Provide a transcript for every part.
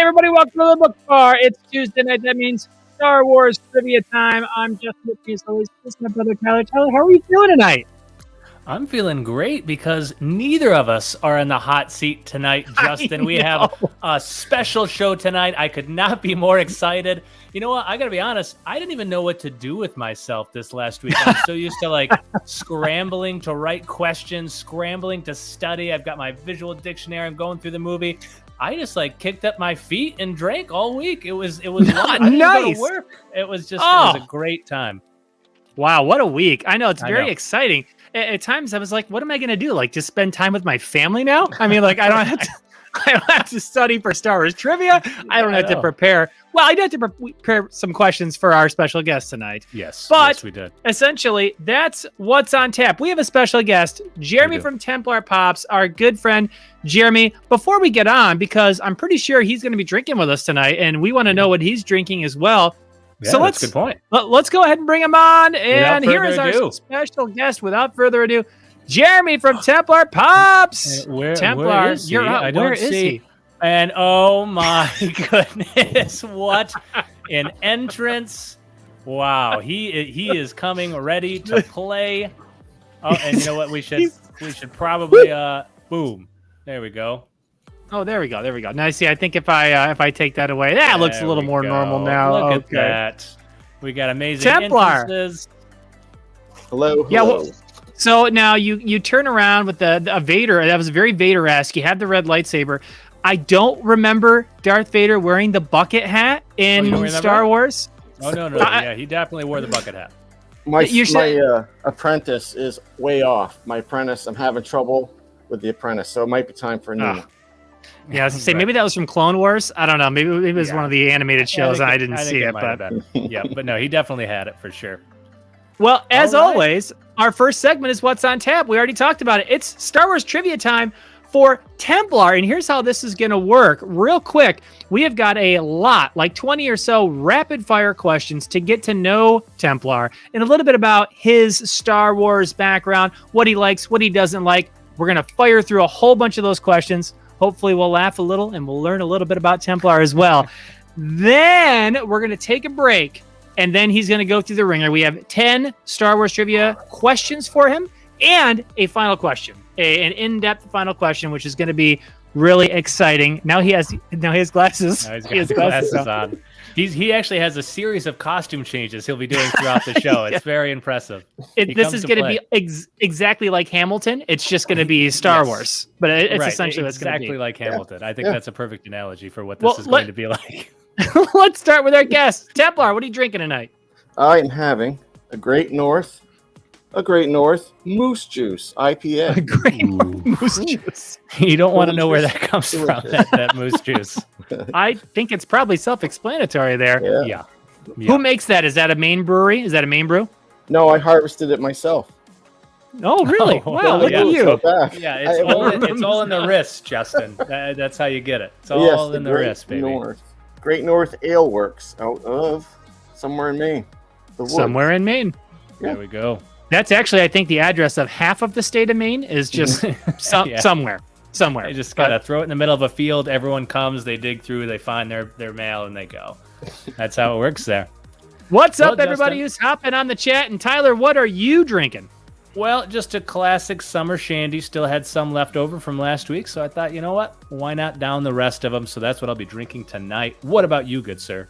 everybody. Welcome to the Book Bar. It's Tuesday night. That means Star Wars trivia time. I'm Justin with me as always. This is my brother Tyler. Tyler, how are you feeling tonight? I'm feeling great because neither of us are in the hot seat tonight, Justin. We have a special show tonight. I could not be more excited. You know what? I got to be honest. I didn't even know what to do with myself this last week. I'm so used to scrambling to write questions, scrambling to study. I've got my visual dictionary. I'm going through the movie. I just kicked up my feet and drank all week. It was nice. Go to work. It was it was a great time. Wow, what a week. I know, it's very exciting. At times I was like, what am I going to do? Just spend time with my family now? I mean, I don't have to study for Star Wars trivia. I don't have to prepare. Well, I did have to prepare some questions for our special guest tonight. Yes, we did. Essentially, that's what's on tap. We have a special guest, Jeremy from Templar Pops, our good friend, Jeremy. Before we get on, because I'm pretty sure he's going to be drinking with us tonight, and we want to know what he's drinking as well. Yeah, so that's a good point. Let's go ahead and bring him on. And here is our special guest, without further ado, Jeremy from Templar Pops. Templar, you're up. Where is he? And oh my goodness, what an entrance. Wow, he is coming ready to play. Oh, and you know what? We should probably boom. There we go. Oh, there we go. Now, see, I think if I take that away, that looks a little more normal now. Look at that. We got amazing Templar. entrances. Hello. Yeah. Well, so now you turn around with a Vader. That was very Vader-esque. You have the red lightsaber. I don't remember Darth Vader wearing the bucket hat in Star Wars. Oh no! Yeah, he definitely wore the bucket hat. My apprentice is way off. My apprentice, I'm having trouble with the apprentice, so it might be time for a new one. Yeah, I was gonna say maybe that was from Clone Wars. I don't know. Maybe it was one of the animated shows. I didn't see it, but yeah, but no, he definitely had it for sure. Well, as always, our first segment is what's on tap. We already talked about it. It's Star Wars trivia time for Templar, and here's how this is going to work. Real quick, we have got a lot, 20 or so rapid-fire questions to get to know Templar and a little bit about his Star Wars background, what he likes, what he doesn't like. We're going to fire through a whole bunch of those questions. Hopefully we'll laugh a little and we'll learn a little bit about Templar as well. Then we're going to take a break, and then he's going to go through the ringer. We have 10 Star Wars trivia questions for him and a final question, an in-depth final question, which is going to be really exciting. Now he has glasses. Now he's got glasses on. He actually has a series of costume changes he'll be doing throughout the show. It's very impressive. This is going to be exactly like Hamilton. It's just going to be Star Wars, but it's essentially what's going to be. Exactly like Hamilton. I think that's a perfect analogy for what this is going to be like. Let's start with our guest. Templar, what are you drinking tonight? I am having a Great North Moose Juice IPA. A Great North Moose Juice. You don't want to know where that comes from, that Moose Juice. I think it's probably self-explanatory there. Yeah. Who makes that? Is that a Maine brewery? Is that a Maine brew? No, I harvested it myself. Oh, really? Wow, look at you. Yeah, it's all in the wrist, Justin. That's how you get it. It's all in the wrist, baby. Great North Ale Works out of somewhere in Maine. Somewhere in Maine. There we go. That's actually, I think, the address of half of the state of Maine is just somewhere. You just gotta throw it in the middle of a field. Everyone comes, they dig through, they find their mail, and they go. That's how it works there. What's up, everybody who's hopping on the chat? And Tyler, what are you drinking? Well, just a classic summer shandy. Still had some left over from last week, so I thought, you know what? Why not down the rest of them? So that's what I'll be drinking tonight. What about you, good sir?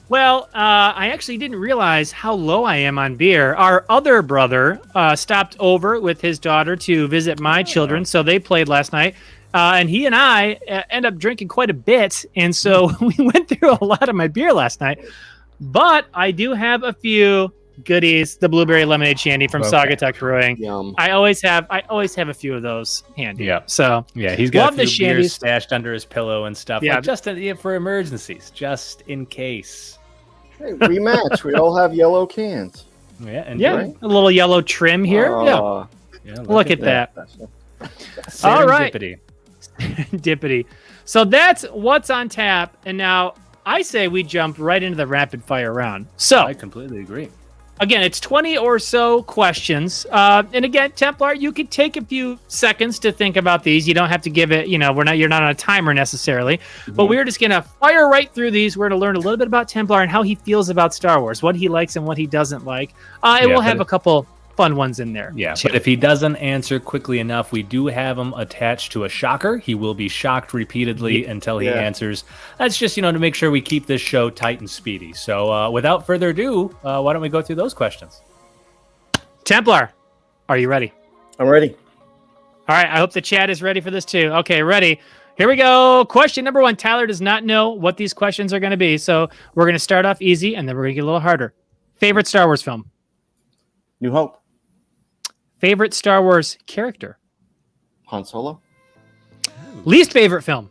Well, I actually didn't realize how low I am on beer. Our other brother stopped over with his daughter to visit my children, so they played last night. And he and I end up drinking quite a bit, and so we went through a lot of my beer last night. But I do have a few goodies, the blueberry lemonade shandy from Saugatuck Brewing. Yum. I always have a few of those handy. Yeah. So yeah, he's got a few beers stashed under his pillow and stuff. Yeah, just for emergencies, just in case. Hey, rematch. We all have yellow cans. Yeah, and a little yellow trim here. Yeah, look at that. All right. Dippity. So that's what's on tap. And now I say we jump right into the rapid fire round. So I completely agree. Again, it's 20 or so questions. And again, Templar, you could take a few seconds to think about these. You don't have to give it, you're not on a timer necessarily. But we're just going to fire right through these. We're going to learn a little bit about Templar and how he feels about Star Wars, what he likes and what he doesn't like. And we'll have a couple fun ones in there. Yeah, but if he doesn't answer quickly enough, we do have him attached to a shocker. He will be shocked repeatedly until he answers. That's just, to make sure we keep this show tight and speedy. So without further ado, why don't we go through those questions? Templar, are you ready? I'm ready. All right, I hope the chat is ready for this too. Okay, ready. Here we go. Question number 1. Tyler does not know what these questions are going to be, so we're going to start off easy, and then we're going to get a little harder. Favorite Star Wars film? New Hope. Favorite Star Wars character? Han Solo. Least favorite film?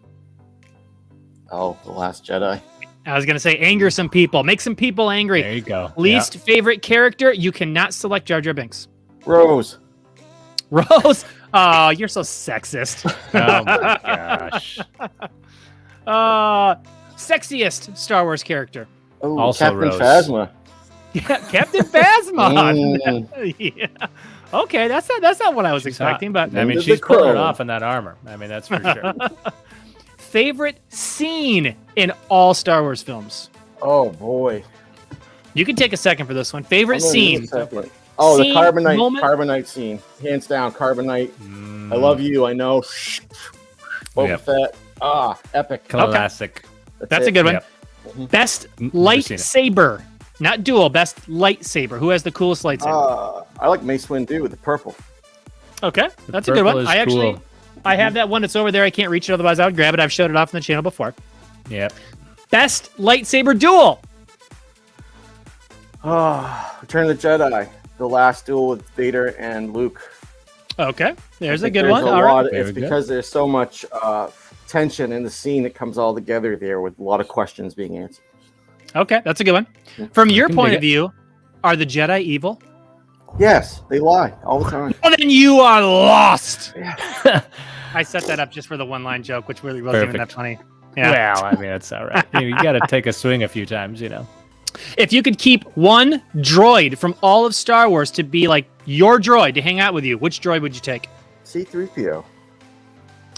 Oh, The Last Jedi. I was going to say anger some people. Make some people angry. There you go. Least favorite character? You cannot select Jar Jar Binks. Rose. Rose? Oh, you're so sexist. Oh, my gosh. Sexiest Star Wars character? Oh, Also Captain Rose. Phasma. Yeah, Captain Phasma. Yeah. Okay, that's not what I was expecting, but I mean, Under she's the pulling it crown. off in that armor. I mean, that's for sure. favorite scene in all Star Wars films? Oh, boy. You can take a second for this one. Favorite I'm gonna scene? need a second. Oh, Scene, the Carbonite. moment? Carbonite scene. Hands down, Carbonite. I love you, I know. Boba Yep. Fett. Epic. Classic. That's a it. good one. Yep. Best Never seen it. lightsaber. Not dual, best lightsaber. Who has the coolest lightsaber? I like Mace Windu with the purple. Okay, that's a good one. purple is I actually, cool. I have that one. It's over there. I can't reach it. Otherwise, I would grab it. I've showed it off on the channel before. Yep. Best lightsaber duel. Return of the Jedi. The last duel with Vader and Luke. Okay, there's a I think good one. a All lot right. of- Very it's good. because there's so much tension in the scene that comes all together there with a lot of questions being answered. Okay, that's a good one. From your can point dig of view, are the Jedi evil? Yes, they lie all the time. Well, then you are lost. I set that up just for the one-line joke, which really wasn't even that Perfect. funny. Yeah. Well, I mean, it's all right. You got to take a swing a few times, If you could keep one droid from all of Star Wars to be like your droid to hang out with you, which droid would you take? C-3PO.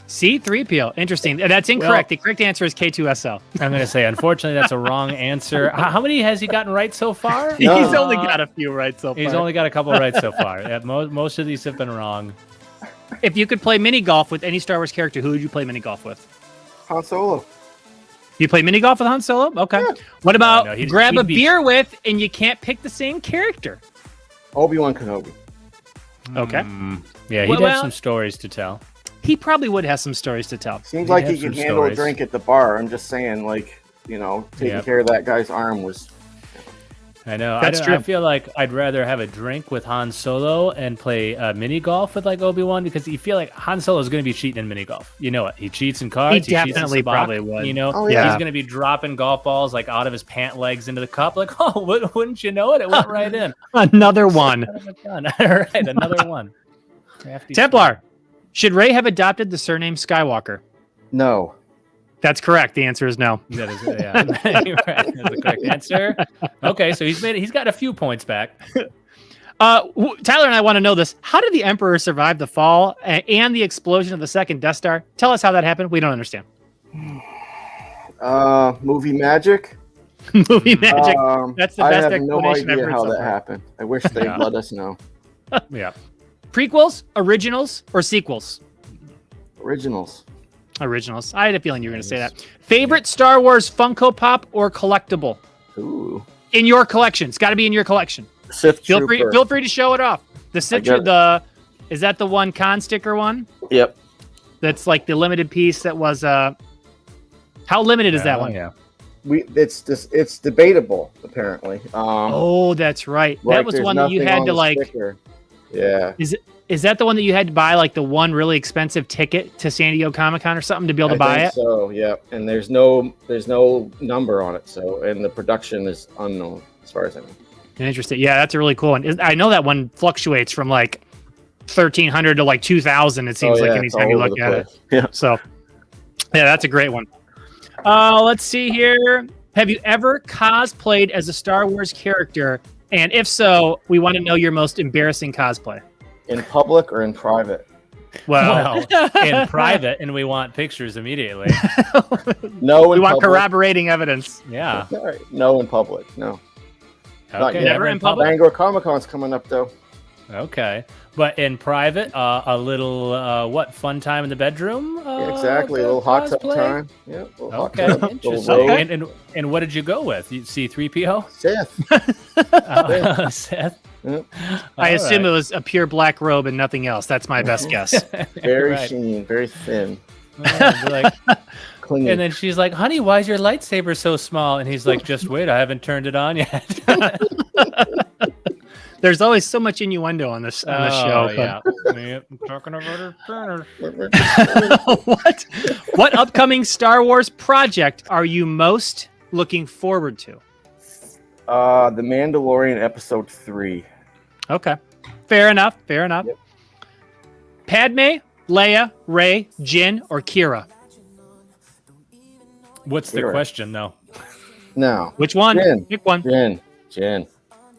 C-3PO. Interesting. That's incorrect. The correct answer is K2SO. I'm going to say, unfortunately, that's a wrong answer. How many has he gotten right so far? No. He's only got a few right so far. He's only got a couple right so far. Yeah, most of these have been wrong. If you could play mini golf with any Star Wars character, who would you play mini golf with? Han Solo. You play mini golf with Han Solo? Okay. What about No, grab he'd a be- beer with and you can't pick the same character? Obi-Wan Kenobi. Okay. Yeah, he'd Well- have some stories to tell. He probably would have some stories to tell. Seems He'd like have he can some handle stories. a drink at the bar. I'm just saying, taking Yeah. care of that guy's arm was... I know. That's I true. feel like I'd rather have a drink with Han Solo and play mini golf with Obi-Wan because you feel like Han Solo is going to be cheating in mini golf. You know it. He cheats in cards. He cheats in definitely sabacc, probably would. Oh, yeah. He's going to be dropping golf balls out of his pant legs into the cup. Wouldn't you know it? It went right in. Another one. Done. All right, another one. Crafty Templar. Should Rey have adopted the surname Skywalker? No. That's correct. The answer is no. That is, yeah. You're right. That's the correct answer. Okay, so he's got a few points back. Tyler and I want to know this. How did the Emperor survive the fall and the explosion of the second Death Star? Tell us how that happened. We don't understand. Movie magic. Movie magic. That's the I best have no explanation I've idea heard how so that far. happened. I wish they'd Yeah. let us know. Yeah. Prequels, originals, or sequels? Originals. Originals. I had a feeling you were going to say that. Favorite Star Wars Funko Pop or collectible Ooh. in your collection? It's got to be in your collection. Sith Feel Trooper. free to show it off. The I Citra, got is that the one con sticker one? Yep. That's like the limited piece that was how limited is that one? Yeah. It's debatable apparently. Oh, that's right. That was there's one that you nothing had on to the sticker. Yeah. Is that the one that you had to buy like the one really expensive ticket to San Diego Comic-Con or something to be able to I buy think it? So yeah, and there's no number on it. So and the production is unknown as far as I know. Interesting. Yeah, that's a really cool one. I know that one fluctuates from like 1,300 to like 2,000. It seems Oh, yeah, like it's anytime all you over look the at it. place. Yeah. So, yeah, that's a great one. Let's see here. Have you ever cosplayed as a Star Wars character And if so, we want to know your most embarrassing cosplay. In public or in private? Well, in private, and we want pictures immediately. No, we in want public. corroborating evidence. Yeah. All right. No, in public. No. Not Okay. yet. Never in public. Bangor Comic-Con's coming up, though. Okay. But in private, a little fun time in the bedroom. Yeah, exactly. A little hot tub cosplay? time. Yeah. A little hot Okay. tub. Little Interesting. robe. And what did you go with? You C3PO? Seth. Seth. Yeah. I assume it was a pure black robe and nothing else. That's my best guess. Very Right. sheen, very thin. Like, Clingy. and then she's like, "Honey, why is your lightsaber so small?" And he's like, "Just wait, I haven't turned it on yet." There's always so much innuendo on this show. Yeah. Yep, I'm talking about her. What upcoming Star Wars project are you most looking forward to? The Mandalorian episode 3. Okay. Fair enough. Yep. Padme, Leia, Rey, Jin, or Kira? What's the Kira. question, though? No. Which one? Jin. Pick one. Jin.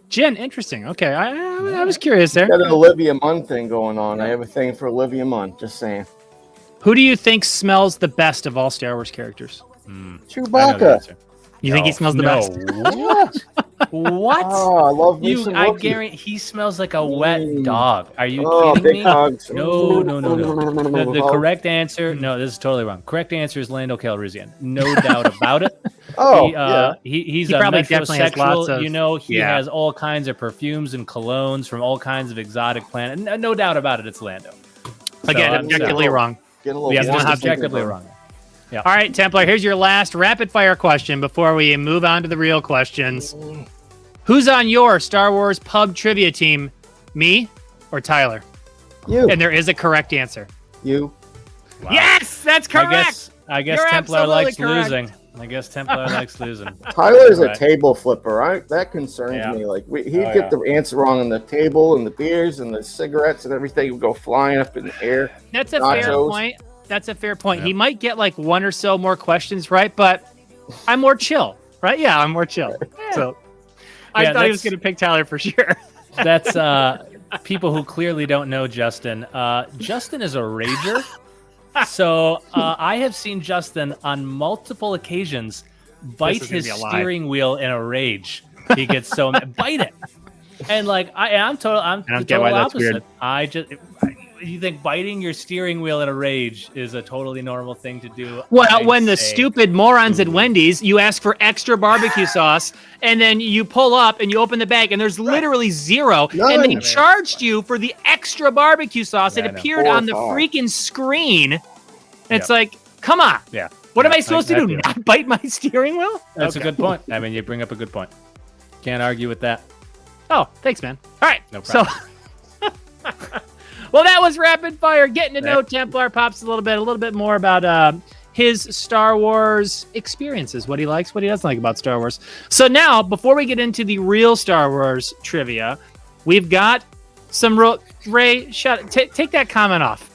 Jin, interesting. Okay. I was curious there. Got an Olivia Munn thing going on. I have a thing for Olivia Munn. Just saying. Who do you think smells the best of all Star Wars characters? I know the Chewbacca. answer. You think he smells the best? What? What? Oh, I love me some I Wookiee. guarantee he smells like a wet dog. Are you Oh, kidding big me? hugs. No. The correct answer, no, this is totally wrong. Correct answer is Lando Calrissian. No doubt about it. Oh, He's He a probably definitely has lots metrosexual. of- He has all kinds of perfumes and colognes from all kinds of exotic planets. No doubt about it, it's Lando. Again, So, objectively wrong. Get a little Yeah, don't just have to objectively wrong. All right, Templar, here's your last rapid fire question before we move on to the real questions. Who's on your Star Wars pub trivia team? Me or Tyler? You. And there is a correct answer. You. Wow. Yes, that's correct. I guess You're Templar absolutely likes correct. losing. I guess Templar likes losing. Tyler's Right. a table flipper, right? That concerns Yeah. me. Like he'd Oh, get the answer wrong on the table and the beers and the cigarettes and everything would go flying up in the air. That's a fair Nachos. point. That's a fair point. Yeah. He might get like one or so more questions right, but I'm more chill, right? Yeah, I'm more chill. So I Yeah, thought he was that's- going to pick Tyler for sure. That's people who clearly don't know Justin. Justin is a rager. So I have seen Justin on multiple occasions bite This is gonna his be a lie. steering wheel in a rage. He gets so bite it, and like I'm the don't total get why that's opposite. weird. You think biting your steering wheel in a rage is a totally normal thing to do? Well, I'd when the say- stupid morons at Wendy's, you ask for extra barbecue sauce, and then you pull up and you open the bag, and there's literally zero, and they None. charged you for the extra barbecue sauce. Yeah, It I know. appeared 4 or on the 5. freaking screen. And it's Yeah. like, come on. Yeah. What am Yeah, I supposed to I do? feel it. Not bite my steering wheel? That's a Okay. good point. I mean, you bring up a good point. Can't argue with that. Oh, thanks, man. All right. No So, well, that was rapid fire. Getting to know Yep. Templar Pops a little bit more about his Star Wars experiences, what he likes, what he doesn't like about Star Wars. So now, before we get into the real Star Wars trivia, we've got some real Ray. Take that comment off.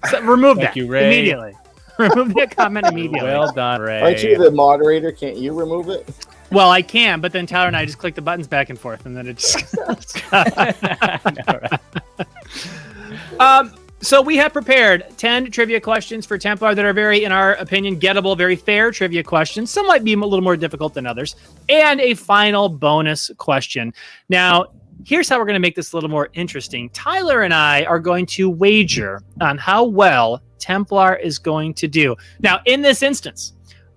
So, remove Thank that you, Ray. immediately. Remove that comment immediately. Well done, Ray. Aren't you the moderator? Can't you remove it? Well, I can, but then Tyler and I just click the buttons back and forth, and then it just. So we have prepared 10 trivia questions for Templar that are very, in our opinion, gettable, very fair trivia questions. Some might be a little more difficult than others, and a final bonus question. Now, here's how we're going to make this a little more interesting. Tyler and I are going to wager on how well Templar is going to do. Now, in this instance,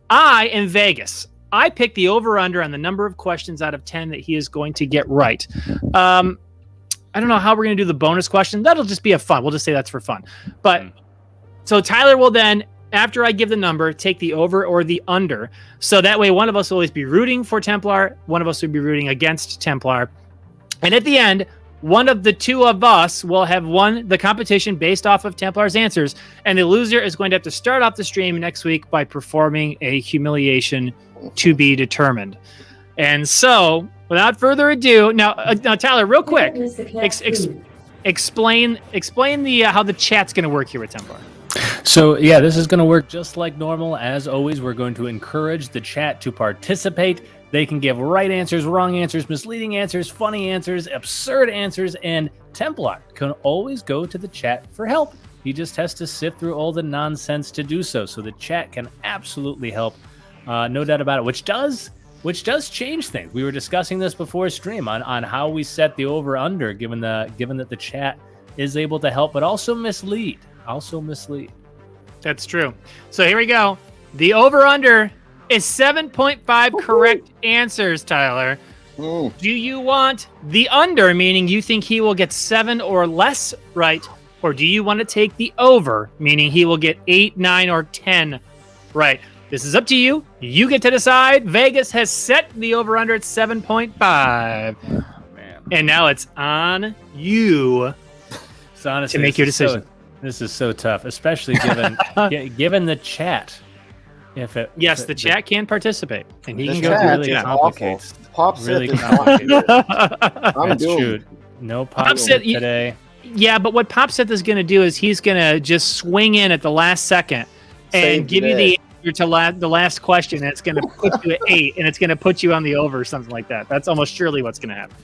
I am Vegas. I pick the over-under on the number of questions out of 10 that he is going to get right. I don't know how we're going to do the bonus question. That'll just be a fun. We'll just say that's for fun. But so Tyler will then, after I give the number, take the over or the under. So that way one of us will always be rooting for Templar. One of us will be rooting against Templar. And at the end, one of the two of us will have won the competition based off of Templar's answers. And the loser is going to have to start off the stream next week by performing a humiliation to be determined. And so, without further ado, now Tyler, real quick, explain the how the chat's going to work here with Templar. So, yeah, this is going to work just like normal. As always, we're going to encourage the chat to participate. They can give right answers, wrong answers, misleading answers, funny answers, absurd answers, and Templar can always go to the chat for help. He just has to sift through all the nonsense to do so. So the chat can absolutely help, no doubt about it, which does change things. We were discussing this before stream on how we set the over-under, given that the chat is able to help, but also mislead. That's true. So here we go. The over-under is 7.5 correct answers, Tyler. Do you want the under, meaning you think he will get 7 or less right, or do you want to take the over, meaning he will get 8, 9, or 10 right? This is up to you. You get to decide. Vegas has set the over-under at 7.5. Man. And now it's on you to make your decision. This is so tough, especially given the chat. The chat can participate, and he can go through really complicates. Pops really complicated. That's true. No Pops today. Yeah, but what Popseth is going to do is he's going to just swing in at the last second and give you the answer to the last question, and it's going to put you at 8, and it's going to put you on the over, or something like that. That's almost surely what's going to happen.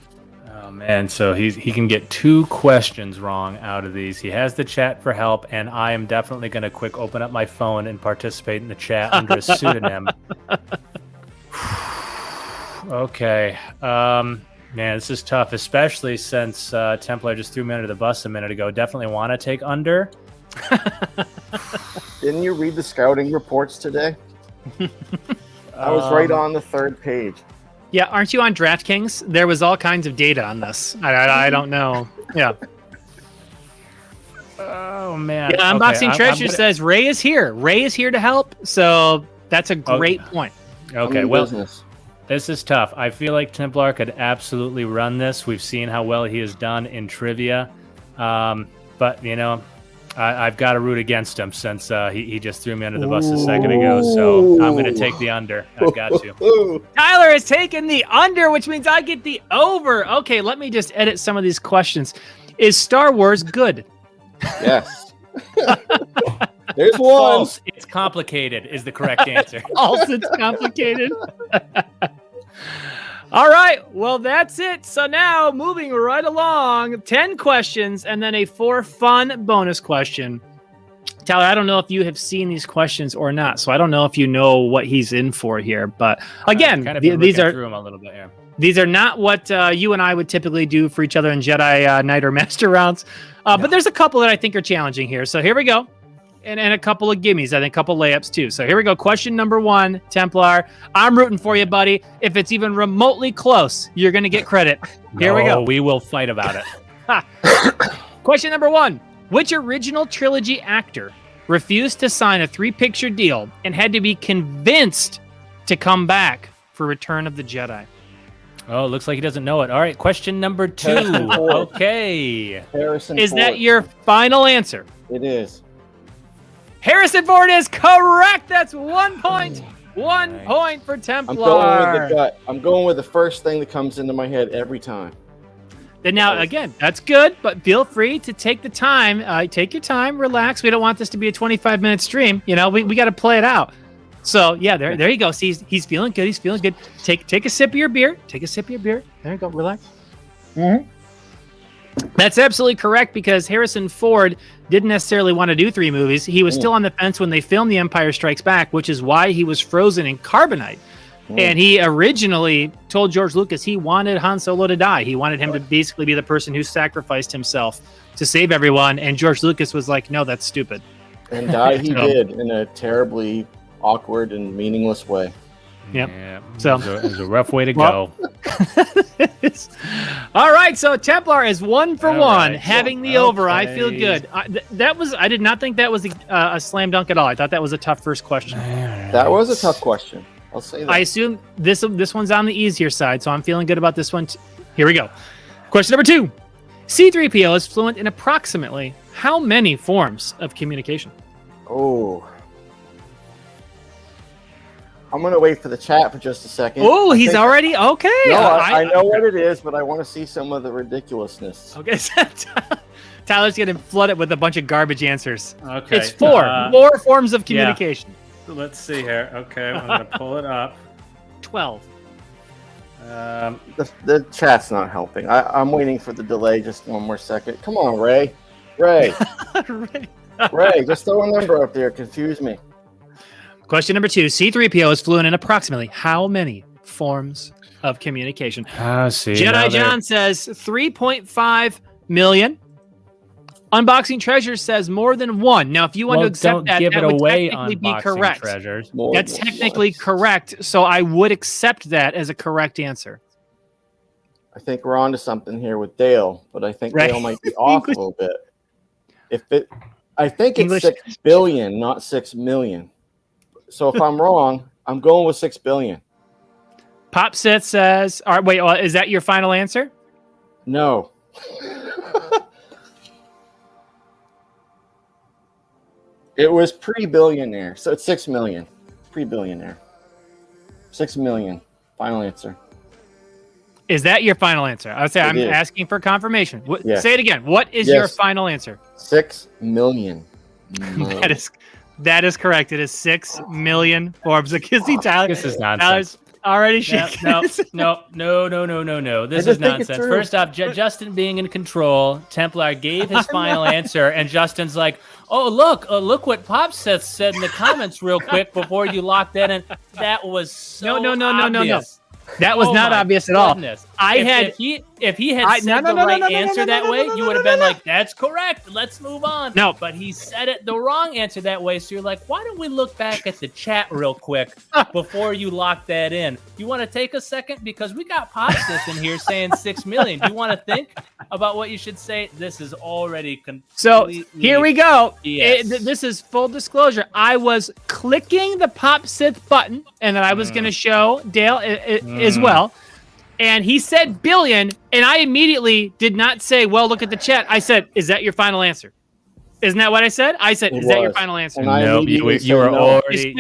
Oh man, so he can get 2 questions wrong out of these. He has the chat for help, and I am definitely going to quick open up my phone and participate in the chat under a pseudonym. Okay. Man, this is tough, especially since Templar just threw me under the bus a minute ago. Definitely want to take under. Didn't you read the scouting reports today? I was right on the 3rd page. Yeah, aren't you on DraftKings? There was all kinds of data on this. I don't know. Yeah. Oh, man. Yeah, Unboxing Treasure says Ray is here. Ray is here to help, so that's a great point. Okay, well, this is tough. I feel like Templar could absolutely run this. We've seen how well he has done in trivia. But, I've got to root against him since he just threw me under the bus a second ago. So I'm going to take the under. I've got to. Tyler has taken the under, which means I get the over. Okay, let me just edit some of these questions. Is Star Wars good? Yes. There's one. False. It's complicated is the correct answer. False. It's complicated. All right. Well, that's it. So now moving right along, 10 questions and then a 4 fun bonus question. Tyler, I don't know if you have seen these questions or not, so I don't know if you know what he's in for here. But again, these are through them a little bit, yeah. These are not what you and I would typically do for each other in Jedi Knight or Master rounds. But there's a couple that I think are challenging here. So here we go. And a couple of gimmies, I think a couple layups too. So here we go. Question number 1, Templar. I'm rooting for you, buddy. If it's even remotely close, you're going to get credit. Here we go. We will fight about it. Question number 1. Which original trilogy actor refused to sign a 3-picture deal and had to be convinced to come back for Return of the Jedi? Oh, looks like he doesn't know it. All right, question number 2. Okay. Harrison Is Ford. that your final answer? It is. Harrison Ford is correct. That's 1 point. 1 point for Templar. I'm going with the gut. I'm going with the first thing that comes into my head every time. Then now, again, that's good, but feel free to take the time. Take your time, relax. We don't want this to be a 25-minute stream. We got to play it out. So, yeah, there you go. See, he's feeling good. He's feeling good. Take a sip of your beer. Take a sip of your beer. There you go. Relax. Mm-hmm. That's absolutely correct because Harrison Ford didn't necessarily want to do 3 movies. He was still on the fence when they filmed The Empire Strikes Back, which is why he was frozen in carbonite. And he originally told George Lucas he wanted Han Solo to die. He wanted him to basically be the person who sacrificed himself to save everyone. And George Lucas was like, no, that's stupid. And die he did in a terribly awkward and meaningless way. Yep. Yeah, So it was a rough way to go. All right, so Templar is 1 for 1, right. having the over. I feel good. I did not think that was a slam dunk at all. I thought that was a tough first question. That was a tough question. I'll say that. I assume this one's on the easier side, so I'm feeling good about this one. Here we go. Question number 2. C-3PO is fluent in approximately how many forms of communication? Oh. I'm going to wait for the chat for just a second. Oh, he's already? Okay. No, I know what it is, but I want to see some of the ridiculousness. Okay. Tyler's getting flooded with a bunch of garbage answers. Okay. It's more forms of communication. Yeah. Let's see here. Okay, I'm going to pull it up. 12. The chat's not helping. I'm waiting for the delay just one more second. Come on, Ray. Ray, just throw a number up there. Confuse me. Question number 2. C-3PO is fluent in approximately how many forms of communication? See. Jedi John says 3.5 million. Unboxing Treasure says more than 1. Now, if you want to accept that, that would technically be correct. Treasures. That's technically correct, so I would accept that as a correct answer. I think we're on to something here with Dale, but I think Dale might be off a little bit. I think it's 6 billion, not 6 million. So if I'm wrong, I'm going with 6 billion. Popsit says, all right, wait, is that your final answer? No. It was pre-billionaire, so it's 6 million. Pre-billionaire. 6 million. Final answer. Is that your final answer? I would say I'm asking for confirmation. Yes. Say it again. What is your final answer? 6 million. No. That is correct. It is 6 million forms of kissy. Tyler. This is nonsense. Tyler's already shaking. No. This is nonsense. First off, Justin being in control, Templar gave his final answer, and Justin's like, "Oh, look what Popseth said in the comments real quick before you locked that in." That was so no. That was not obvious at all. If he had said the right answer that way, you would have been like, "That's correct. Let's move on." No, but he said it the wrong answer that way. So you're like, "Why don't we look back at the chat real quick before you lock that in?" You want to take a second because we got Popsis in here saying 6 million. Do you want to think about what you should say? This is already so here we go. Yes. This is full disclosure. I was clicking the Popsith button, and then I was going to show Dale as well. And he said billion, and I immediately did not say, well, look at the chat. I said, is that your final answer? Isn't that what I said? I said, is that your final answer? No, you were already...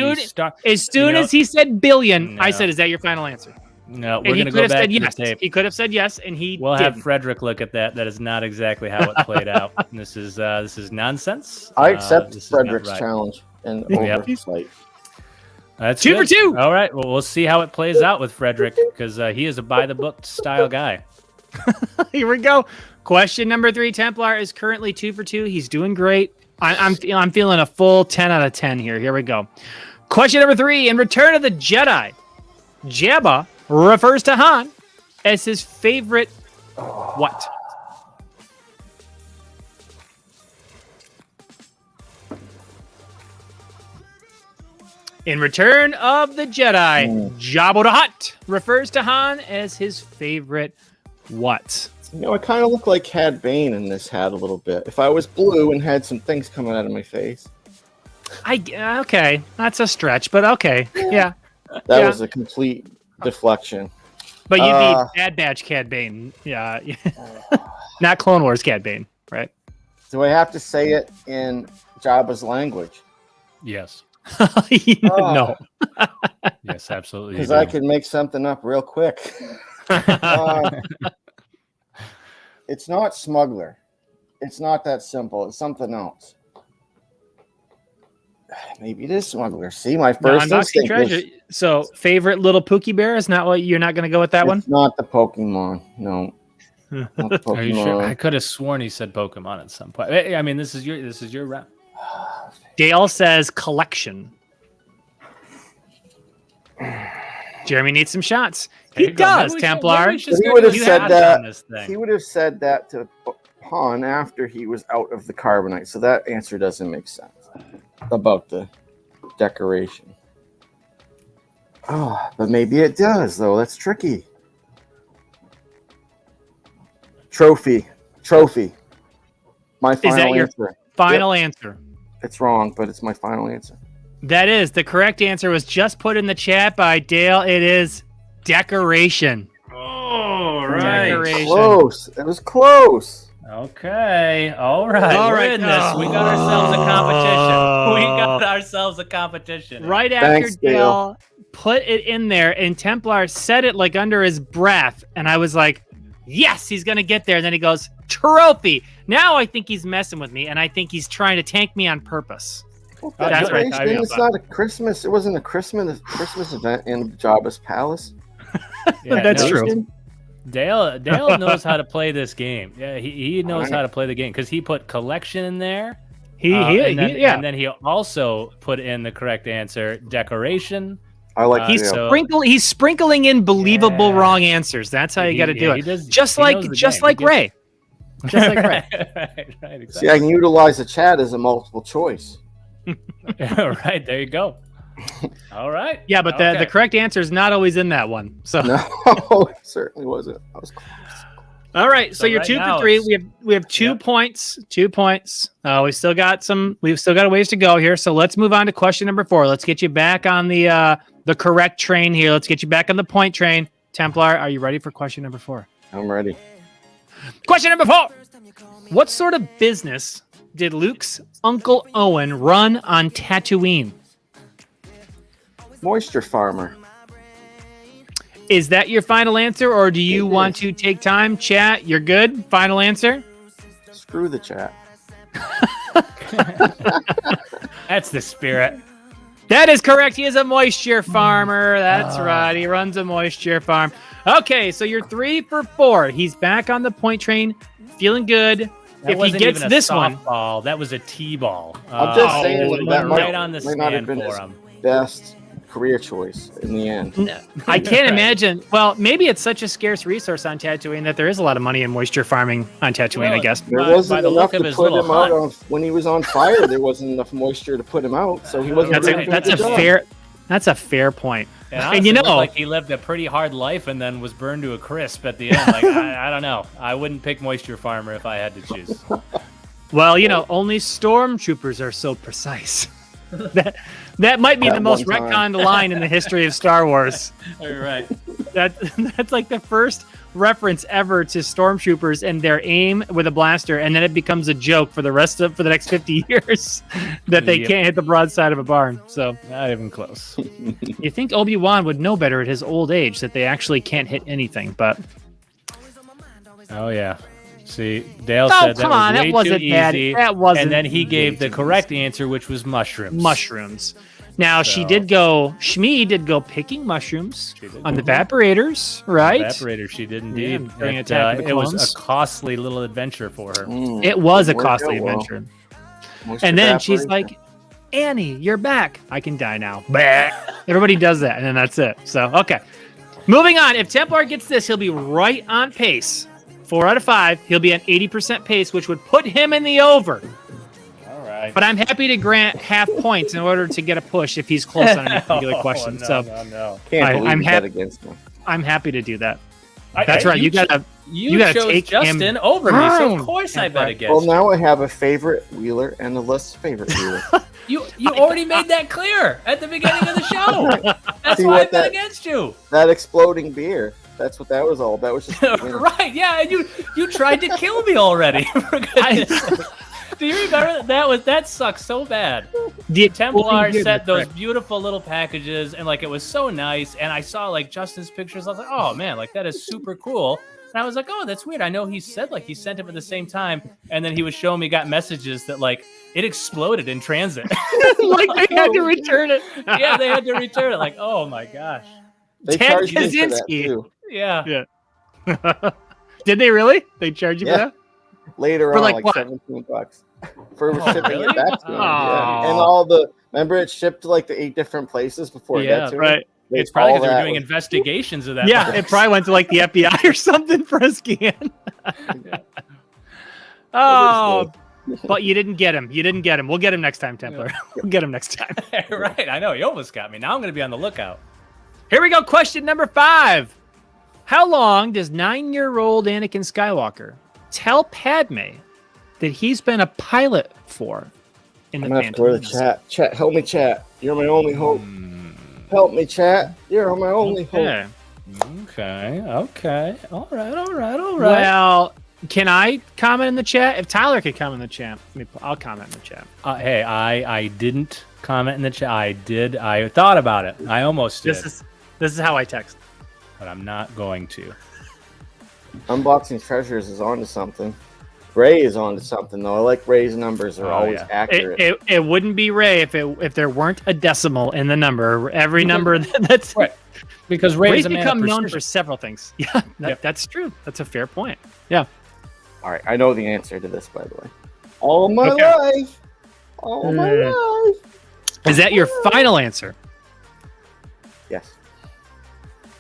As soon as he said billion, I said, is that your final answer? No, we're going to go back to the tape. He could have said yes, and he We'll have Frederick look at that. That is not exactly how it played out. This is nonsense. I accept Frederick's challenge and oversight. That's 2 for 2. All right. Well, we'll see how it plays out with Frederick because he is a by-the-book style guy. Here we go. Question number 3. Templar is currently 2 for 2. He's doing great. I'm feeling a full 10 out of 10 here. Here we go. Question number 3. In Return of the Jedi, Jabba refers to Han as his favorite what? In Return of the Jedi, Jabba the Hutt refers to Han as his favorite what? You know, I kind of look like Cad Bane in this hat a little bit. If I was blue and had some things coming out of my face. Okay, that's a stretch, but okay, yeah. That was a complete deflection. But you'd be Bad Batch Cad Bane, yeah. Not Clone Wars Cad Bane, right? Do I have to say it in Jabba's language? Yes. No. Yes, absolutely. Because I can make something up real quick. It's not smuggler. It's not that simple. It's something else. Maybe it is smuggler. See, my first instinct treasure. So, favorite little Pookie Bear is not what you're not going to go with that one? It's not the Pokemon. No. Not the Pokemon. Are you sure? I could have sworn he said Pokemon at some point. I mean, this is your round. Dale says collection. Jeremy needs some shots. He does, Templar. He would have said that. He would have said that to Han after he was out of the carbonite. So that answer doesn't make sense about the decoration. Oh, but maybe it does, though. That's tricky. Trophy. My final answer. Your final answer? It's wrong, but it's my final answer. That is. The correct answer was just put in the chat by Dale. It is decoration. Oh, right. Decoration. Close. It was close. Okay. All right. We're in this. We got ourselves a competition. Right after Dale put it in there, and Templar said it like under his breath, and I was like, Yes, he's going to get there. And then he goes, trophy. Now I think he's messing with me, and I think he's trying to tank me on purpose. Well, that's right. It's not a Christmas. It wasn't a Christmas event in Jabba's palace. Yeah, that's true. Dale knows how to play this game. Yeah, he knows how to play the game because he put collection in there. And then he also put in the correct answer, decoration. I like he's sprinkling in believable wrong answers. That's how you got to do it. Just like Ray. Just like Ray. right, exactly. See, I can utilize the chat as a multiple choice. Right, there you go. All right. Yeah, but the correct answer is not always in that one. So no, it certainly wasn't. I was close. All right, so you're right 2 for 3. We have 2 points. 2 points. We've still got a ways to go here. So let's move on to question number 4. Let's get you back on the correct train here. Let's get you back on the point train. Templar, are you ready for question number 4? I'm ready. Question number 4. What sort of business did Luke's Uncle Owen run on Tatooine? Moisture farmer. Is that your final answer, or do you want to take time? Chat, you're good? Final answer? Screw the chat. That's the spirit. That is correct. He is a moisture farmer. That's right. He runs a moisture farm. Okay, so you're 3 for 4. He's back on the point train, feeling good. If he gets this softball, that was a T-ball. I'm just saying that right on the might not have been for his him. best career choice in the end. I can't imagine. Well, maybe it's such a scarce resource on Tatooine that there is a lot of money in moisture farming on Tatooine, I guess. There wasn't enough to put him out when he was on fire. There wasn't enough moisture to put him out, so he wasn't. That's a fair point. And you know, like he lived a pretty hard life and then was burned to a crisp at the end. Like I don't know. I wouldn't pick moisture farmer if I had to choose. Well, you know, only stormtroopers are so precise. That might be the most retconned line in the history of Star Wars. All right. That's like the first reference ever to stormtroopers and their aim with a blaster, and then it becomes a joke for the next 50 years that they can't hit the broadside of a barn. So not even close. You think Obi-Wan would know better at his old age that they actually can't hit anything, but oh yeah. See, Dale said that was way too easy. That wasn't. And then he gave the correct answer, which was mushrooms. Mushrooms. Now Shmi did go picking mushrooms on the evaporators, right? Evaporators, she did indeed. Yeah, it was a costly little adventure for her. It was a costly adventure. And then she's like, Annie, you're back. I can die now. Everybody does that, and then that's it. So, okay. Moving on. If Templar gets this, he'll be right on pace. 4 out of 5. He'll be at 80% pace, which would put him in the over. All right. But I'm happy to grant half points in order to get a push if he's close on any particular question. No. I'm happy against him. I'm happy to do that. That's right. You gotta chose take Justin him over me, so of course I bet against. Well, now I have a favorite wheeler and a less favorite wheeler. You already made that clear at the beginning of the show. That's why I bet against you. That exploding beer. That's what that was all about. Was just right, yeah, and you tried to kill me already. For goodness sake. Do you remember that sucks so bad? The Templar sent those beautiful little packages, and like it was so nice. And I saw like Justin's pictures. I was like, oh man, like that is super cool. And I was like, oh, that's weird. I know he said like he sent them at the same time, and then he was showing me got messages that like it exploded in transit. Like they had to return it. Yeah, they had to return it. Like, oh my gosh. They Ted charged me for that Kaczynski. too. Yeah. Did they really? They charge you for that? Later for on, like $17 for shipping it back to him. Yeah. And remember it shipped to like the 8 different places before it got to him? It's probably because they were doing investigations of that. Yeah, it probably went to like the FBI or something for a scan. Oh, but you didn't get him. We'll get him next time, Templar. We'll get him next time. Right, I know. You almost got me. Now I'm going to be on the lookout. Here we go. Question number 5. How long does 9-year-old Anakin Skywalker tell Padme that he's been a pilot for in the Phantom Menace? Chat, help me, chat. You're my only hope. Help me, chat. You're my only hope. Okay. All right. Well, can I comment in the chat? If Tyler could comment in the chat, I'll comment in the chat. Hey, I didn't comment in the chat. I did. I thought about it. I almost did. This is how I text. But I'm not going to. Unboxing Treasures is onto something. Ray is onto something, though. I like Ray's numbers are always accurate. It wouldn't be Ray if there weren't a decimal in the number. Every number that's right. Because Ray's become known for several things. Yeah, that's true. That's a fair point. Yeah. All right, I know the answer to this, by the way. All my life. All my life. Is that your final answer? Yes.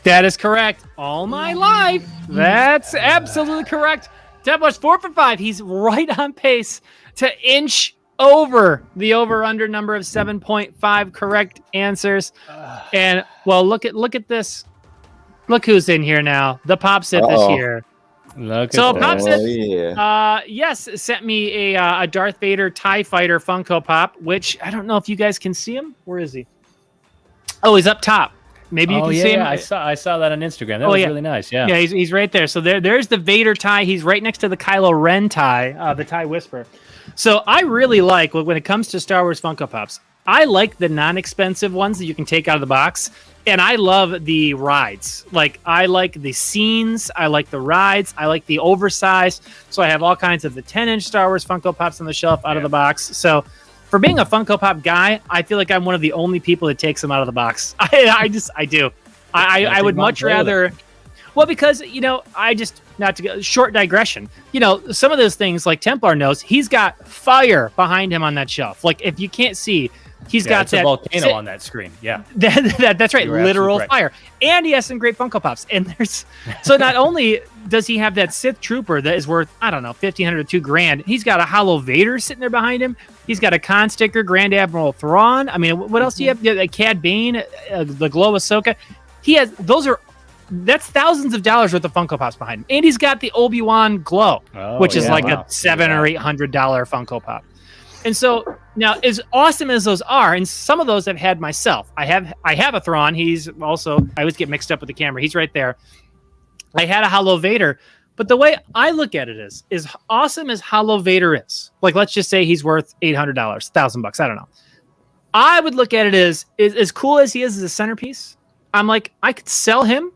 That is correct. All my life. That's absolutely correct. Templar's 4 for 5. He's right on pace to inch over the over-under number of 7.5 correct answers. And well, look at this. Look who's in here now. The Popsith is here. Popsith, yes, sent me a Darth Vader TIE Fighter Funko Pop, which I don't know if you guys can see him. Where is he? Oh, he's up top. Maybe you can see him. I saw that on Instagram. That was really nice. Yeah. Yeah, he's right there. So there's the Vader tie. He's right next to the Kylo Ren tie, the tie Whisperer. So I really like when it comes to Star Wars Funko Pops. I like the non-expensive ones that you can take out of the box, and I love the rides. Like I like the scenes, I like the rides, I like the oversized. So I have all kinds of the 10-inch Star Wars Funko Pops on the shelf out of the box. So for being a Funko Pop guy, I feel like I'm one of the only people that takes them out of the box. I do. I would much rather. Well, because, not to go, short digression, some of those things like Templar knows, he's got fire behind him on that shelf. Like if you can't see, he's got that volcano on that screen. Yeah. That's right. Literal fire. And he has some great Funko Pops. And so not only does he have that Sith Trooper that is worth, I don't know, $1,500 to $2,000, he's got a Hollow Vader sitting there behind him. He's got a Con sticker, Grand Admiral Thrawn. I mean, what else do you have? A Cad Bane, the Glow Ahsoka. That's thousands of dollars worth of Funko Pops behind him. And he's got the Obi-Wan Glow, which is like a $700 or $800 Funko Pop. And so now, as awesome as those are, and some of those I've had myself. I have a Thrawn. He's also, I always get mixed up with the camera. He's right there. I had a Hollow Vader. But the way I look at it is awesome as Hollow Vader is. Like, let's just say he's worth $800, $1,000. I don't know. I would look at it as cool as he is as a centerpiece. I'm like, I could sell him.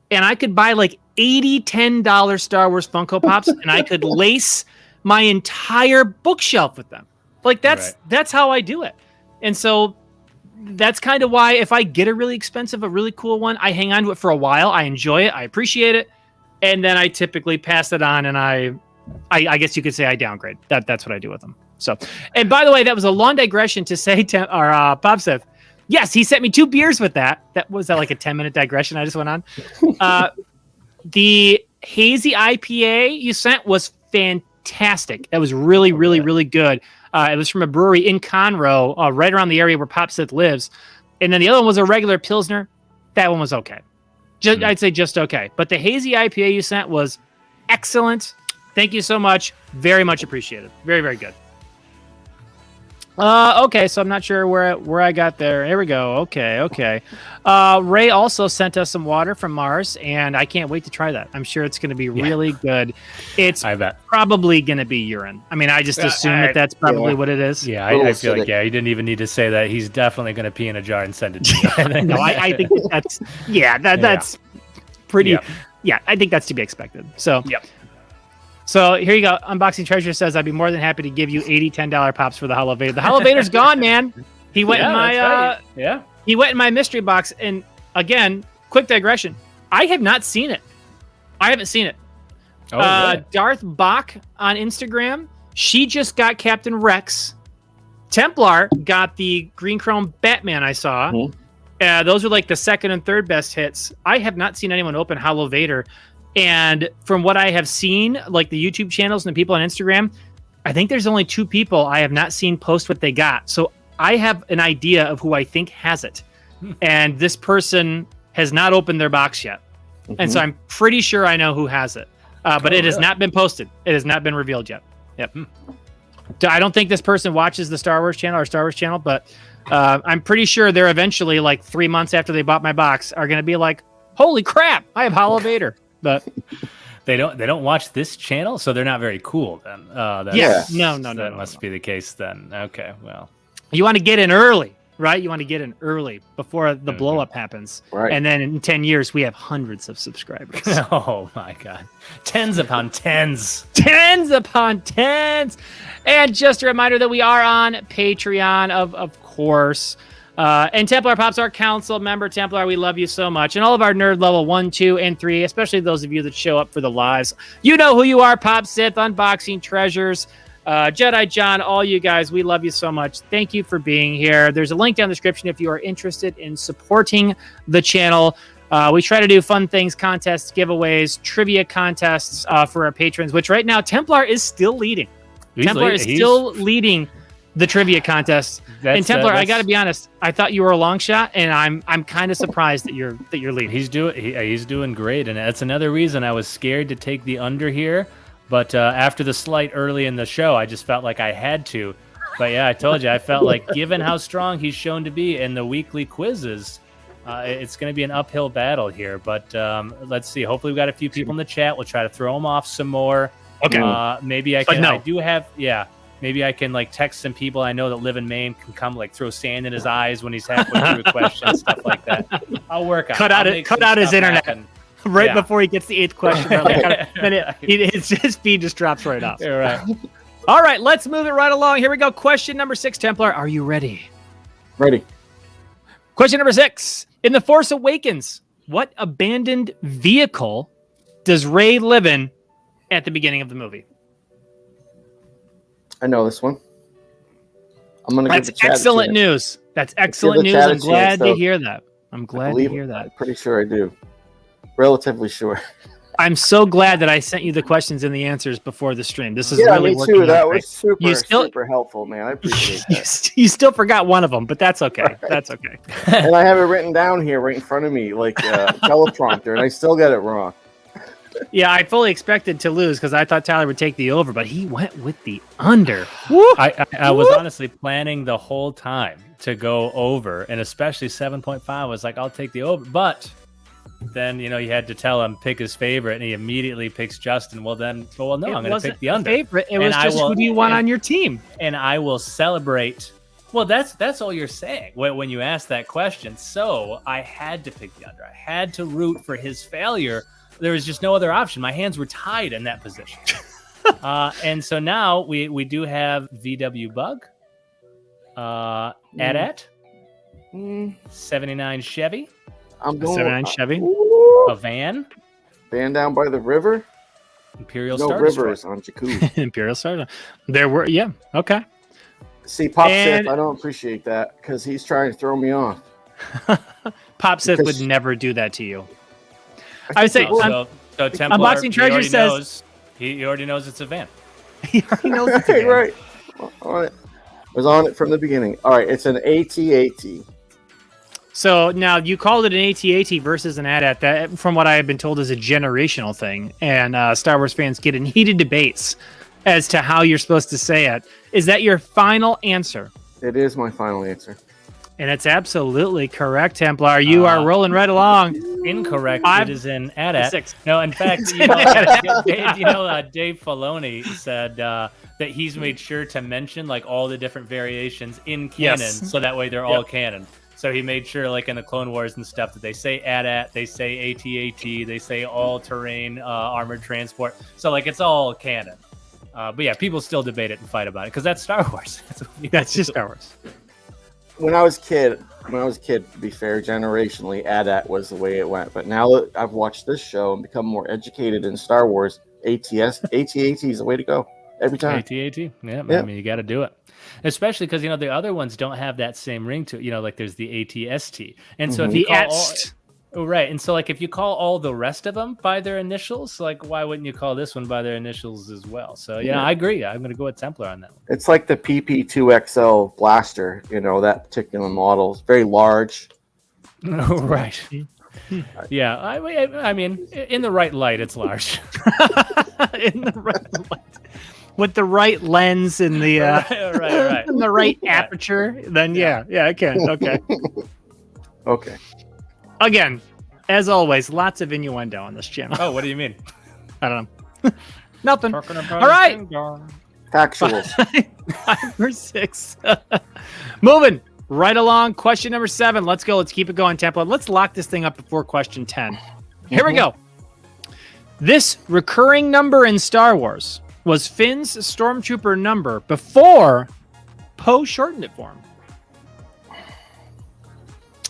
And I could buy like $10 Star Wars Funko Pops, and I could lace my entire bookshelf with them. Like that's how I do it. And so that's kind of why if I get a really expensive, a really cool one, I hang on to it for a while. I enjoy it. I appreciate it. And then I typically pass it on, and I guess you could say I downgrade. That's what I do with them. So, and by the way, that was a long digression to say Popsith. Yes, he sent me 2 beers with that. Was that like a 10-minute digression I just went on? The hazy IPA you sent was fantastic. That was really, really, really good. It was from a brewery in Conroe, right around the area where Popsith lives. And then the other one was a regular Pilsner. That one was okay. I'd say just okay. But the hazy IPA you sent was excellent. Thank you so much. Very much appreciated. Very, very good. Okay, so I'm not sure where I got there. Here we go. Okay. Ray also sent us some water from Mars, and I can't wait to try that. I'm sure it's going to be really good. I bet. Probably going to be urine. I mean, I just assume that's probably what it is. Yeah, I feel like, you didn't even need to say that. He's definitely going to pee in a jar and send it to you. No, I think that's pretty. Yeah, I think that's to be expected. So, So here you go. Unboxing Treasure says, I'd be more than happy to give you $10 pops for the Hollow Vader. The Hollow Vader's gone, man. He went in my he went in my mystery box. And again, quick digression. I have not seen it. I haven't seen it. Really? Darth Bach on Instagram. She just got Captain Rex. Templar got the Green Chrome Batman I saw. Mm-hmm. Those are like the second and third best hits. I have not seen anyone open Hollow Vader. And from what I have seen, like the YouTube channels and the people on Instagram, I think there's only 2 people I have not seen post what they got. So I have an idea of who I think has it. And this person has not opened their box yet. Mm-hmm. And so I'm pretty sure I know who has it. But it has not been posted. It has not been revealed yet. Yep. I don't think this person watches the Star Wars channel, but I'm pretty sure they're eventually, like 3 months after they bought my box, are going to be like, holy crap, I have Hollow Vader. But they don't watch this channel, so they're not very cool then. No. That must be the case then. Okay, well. You want to get in early. right? You want to get in early before the blow up happens. Right. And then in 10 years, we have hundreds of subscribers. Oh my God. Tens upon tens. Tens upon tens. And just a reminder that we are on Patreon, of course. And Templar Pops, our council member, Templar, we love you so much. And all of our nerd level 1, 2, and 3, especially those of you that show up for the lives. You know who you are, Pop Sith, Unboxing Treasures, Jedi John, all you guys, we love you so much. Thank you for being here. There's a link down in the description if you are interested in supporting the channel. We try to do fun things, contests, giveaways, trivia contests for our patrons, which right now Templar is still leading. Templar is still leading the trivia contest. And Templar, I got to be honest, I thought you were a long shot, and I'm kind of surprised that you're leading. He's doing great, and that's another reason I was scared to take the under here. But after the slight early in the show, I just felt like I had to. But yeah, I told you, I felt like given how strong he's shown to be in the weekly quizzes, it's going to be an uphill battle here. But let's see. Hopefully, we've got a few people in the chat. We'll try to throw him off some more. Okay. Maybe I can. I do have. Yeah. Maybe I can like text some people I know that live in Maine, can come like throw sand in his eyes when he's halfway through a question, stuff like that. I'll work on it. Cut out his internet right before he gets the 8th question. His feed just drops right off. You're right. All right, let's move it right along. Here we go. Question number 6, Templar. Are you ready? Ready. Question number 6. In The Force Awakens, what abandoned vehicle does Rey live in at the beginning of the movie? I know this one. I'm going to give the chat excellent news. That's excellent news. I'm glad to hear that. I'm glad to hear that. I'm pretty sure I do. Relatively sure. I'm so glad that I sent you the questions and the answers before the stream. This is really me working too. out That great. was super helpful, man. I appreciate that. You still forgot one of them, but that's okay. Right. That's okay. And I have it written down here right in front of me, like teleprompter, and I still get it wrong. Yeah, I fully expected to lose because I thought Tyler would take the over, but he went with the under. I was honestly planning the whole time to go over, and especially 7.5. I was like, I'll take the over. But then, you had to tell him pick his favorite, and he immediately picks Justin. Well, no, I'm going to pick the under. Favorite. It was just who do you want on your team? And I will celebrate. Well, that's all you're saying when you ask that question. So I had to pick the under. I had to root for his failure. There was just no other option. My hands were tied in that position. And so now we do have VW Bug, AT-AT, 79 Chevy. I'm going 79 Chevy. A van. Van down by the river. Imperial No Star rivers Destroyer. on Jakku. Imperial Star. There were, yeah, okay. See, Pop Sith, I don't appreciate that because he's trying to throw me off. Pop Sith would never do that to you. I would say, so Templar, Unboxing Treasure says he already knows it's a van. He already knows it's a van. Right. On it. Was on it from the beginning. All right, it's an AT-AT. So now you called it an AT-AT versus an AT-AT. That, from what I have been told, is a generational thing, and Star Wars fans get in heated debates as to how you're supposed to say it. Is that your final answer? It is my final answer. And it's absolutely correct, Templar. You are rolling right along. Incorrect. It is an AT-AT. 6. No, in fact, Dave Filoni said that he's made sure to mention like all the different variations in canon, so that way they're all canon. So he made sure, like in the Clone Wars and stuff, that they say AT-AT, they say AT-AT, they say all-terrain armored transport. So like it's all canon. But yeah, people still debate it and fight about it because that's Star Wars. That's just Star Wars. When I was a kid, to be fair, generationally, AT-AT was the way it went. But now that I've watched this show and become more educated in Star Wars, AT-AT is the way to go every time. AT-AT, yeah. I mean, you got to do it. Especially because, the other ones don't have that same ring to it. Like there's the AT-ST. And so if you call right. And so like if you call all the rest of them by their initials, like why wouldn't you call this one by their initials as well? So I agree. I'm going to go with Templar on that one. It's like the PP2XL blaster, that particular model. It's very large. Right. Yeah. I mean, in the right light, it's large. In the right light. With the right lens and the right. and the right aperture, then yeah, I can. Okay. Okay. Again, as always, lots of innuendo on this channel. Oh, what do you mean? I don't know. Nothing. All right. Factuals. 5 or 6. Moving right along. Question number 7. Let's go. Let's keep it going, Templar. Let's lock this thing up before question 10. Here we go. This recurring number in Star Wars was Finn's stormtrooper number before Poe shortened it for him.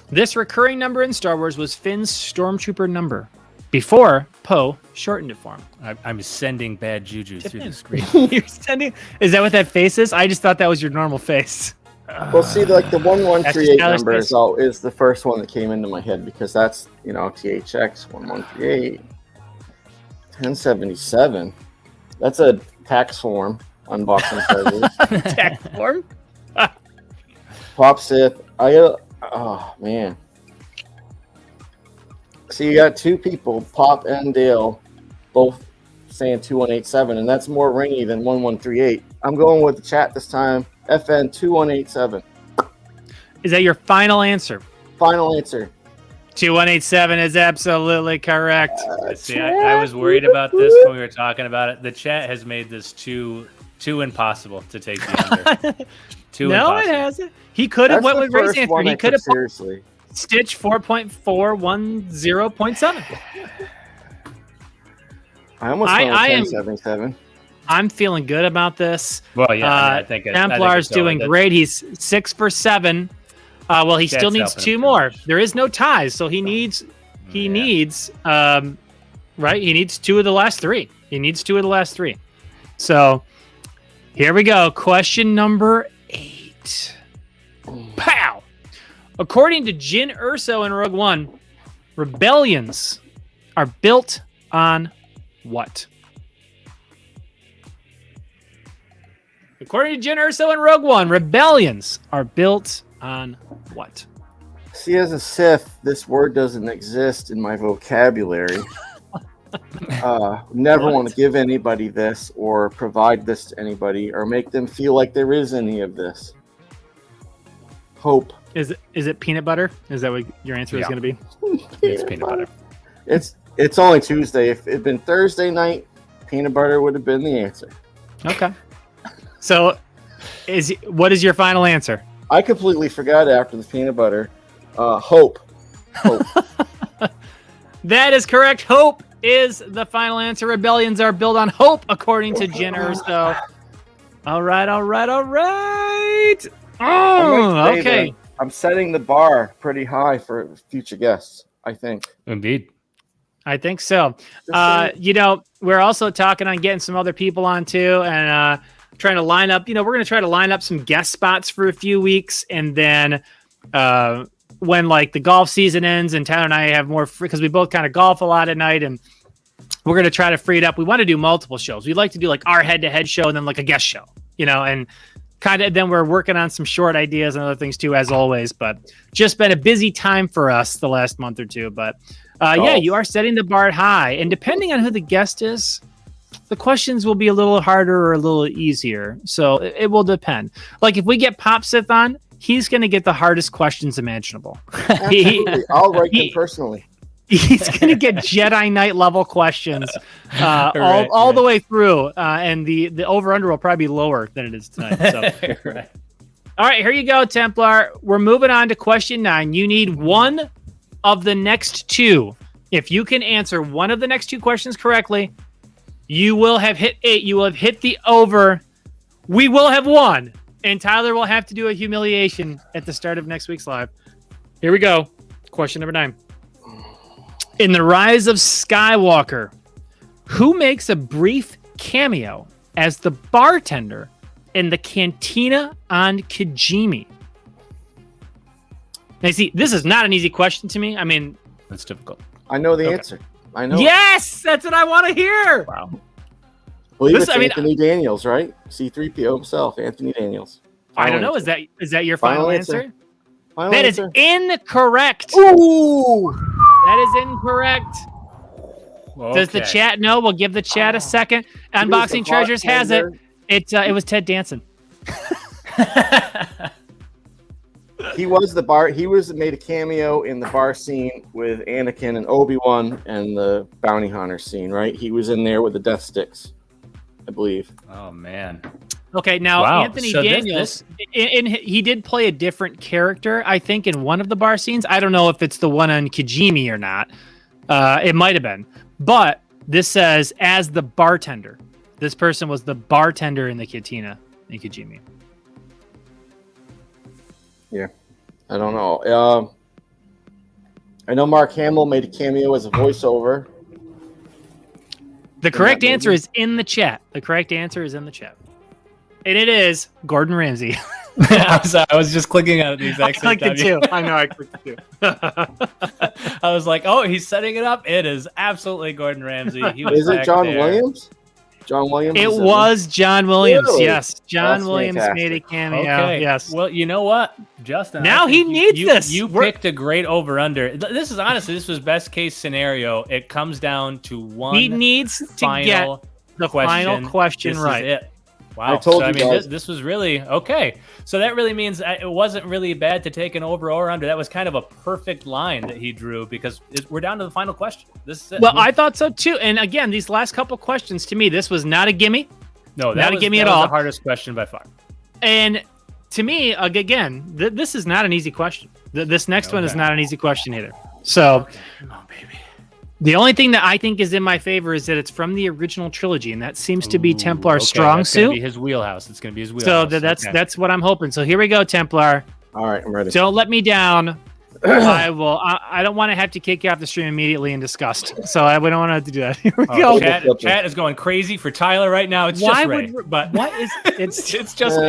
This recurring number in Star Wars was Finn's stormtrooper number before Poe shortened it for him. I'm sending bad juju through the screen. You're sending? Is that what that face is? I just thought that was your normal face. Well, see, like the 1138 number is the first one that came into my head because that's, THX 1138. 1077. That's a tax form unboxing service. Tax form? Pop Sith. Oh, man. So you got two people, Pop and Dale, both saying 2187, and that's more ringy than 1138. I'm going with the chat this time. FN 2187. Is that your final answer? Final answer. 2187 is absolutely correct. See, I was worried about this when we were talking about it. The chat has made this too impossible to take the under. No, it hasn't. He could have went with race answer. He could have seriously. Stitch 4.410.7. I almost went with 1077. I'm feeling good about this. Well, yeah, I think Templar's doing great. He's 6 for 7. Well, he still needs 2 more. There is no ties, so he needs He needs 2 of the last 3. He needs 2 of the last 3. So here we go. Question number 8. Pow! According to Jyn Erso in Rogue One, rebellions are built on what? According to Jyn Erso in Rogue One, rebellions are built on what? See, as a Sith, this word doesn't exist in my vocabulary. Never want to give anybody this or provide this to anybody or make them feel like there is any of this. Hope. Is it peanut butter? Is that what your answer is going to be? It's peanut butter. It's only Tuesday. If it had been Thursday night, peanut butter would have been the answer. Okay. So, what is your final answer? I completely forgot after the peanut butter. Hope. That is correct. Hope is the final answer. Rebellions are built on hope, according to Jyn Erso. All right. Oh, okay. I'm setting the bar pretty high for future guests, I think. Indeed. I think so. We're also talking on getting some other people on too, and trying to line up. We're going to try to line up some guest spots for a few weeks, and then when the golf season ends, and Tyler and I have more free because we both kind of golf a lot at night, and we're going to try to free it up. We want to do multiple shows. We'd like to do our head-to-head show and then a guest show, and kind of then we're working on some short ideas and other things too, as always. But just been a busy time for us the last month or two. But you are setting the bar high, and depending on who the guest is, the questions will be a little harder or a little easier. So it will depend. If we get Pop Sith on, he's going to get the hardest questions imaginable. Absolutely. I'll write them personally. He's going to get Jedi Knight level questions all the way through. And the over-under will probably be lower than it is tonight. So. Right. All right, here you go, Templar. We're moving on to question 9. You need one of the next 2. If you can answer one of the next 2 questions correctly, you will have hit 8. You will have hit the over. We will have won. And Tyler will have to do a humiliation at the start of next week's live. Here we go. Question number 9. In The Rise of Skywalker, who makes a brief cameo as the bartender in the cantina on Kijimi? Now, see, this is not an easy question to me. I mean, it's difficult. I know the answer. I know. Yes, that's what I want to hear. Wow. Well, Anthony Daniels, right? C-3PO himself, Anthony Daniels. I don't know. Is that your final answer? That is incorrect. Ooh. That is incorrect. Okay. Does the chat know? We'll give the chat a second. Unboxing Treasures has it. It was Ted Danson. He was the bar. He made a cameo in the bar scene with Anakin and Obi-Wan and the bounty hunter scene, right? He was in there with the death sticks. I believe. Oh man. Okay, now Wow. Anthony So Daniels, he did play a different character, I think, in one of the bar scenes. I don't know if it's the one on Kijimi or not. It might have been. But this says, as the bartender. This person was the bartender in the cantina in Kijimi. Yeah. I don't know. I know Mark Hamill made a cameo as a voiceover. The correct answer is in the chat. The correct answer is in the chat. And it is Gordon Ramsay. I'm sorry, I was just clicking on it the exact same time. I clicked it too. I know, I clicked it too. I was like, oh, he's setting it up. It is absolutely Gordon Ramsay. He was Is it back John there. Williams? John Williams? It was John Williams. Really? Yes. John That's Williams fantastic. made a cameo. Okay. Yes. Well, you know what, Justin? Now I he think needs this. You picked a great over/under. This was best case scenario. It comes down to one. He needs to get the final question This right. Is it. Wow. I told you mean, guys. this was really okay. So that really means it wasn't really bad to take an over or under. That was kind of a perfect line that he drew because we're down to the final question. This is it. Well, I thought so too. And again, these last couple questions to me, this was not a gimme. No, not a gimme at that was all. the hardest question by far. And to me, again, this is not an easy question. This next one is not an easy question either. So, Oh, baby. the only thing that I think is in my favor is that it's from the original trilogy, and that seems to be Templar's strong that's gonna suit. be his wheelhouse. It's going to be his So wheelhouse. that's what I'm hoping. So here we go, Templar. All right, I'm ready. Don't let me down. I will. I don't want to have to kick you off the stream immediately in disgust. So we don't want to do that. Here we go. Chat is going crazy for Tyler right now. It's Why just Ray, would- but What is it's? it's just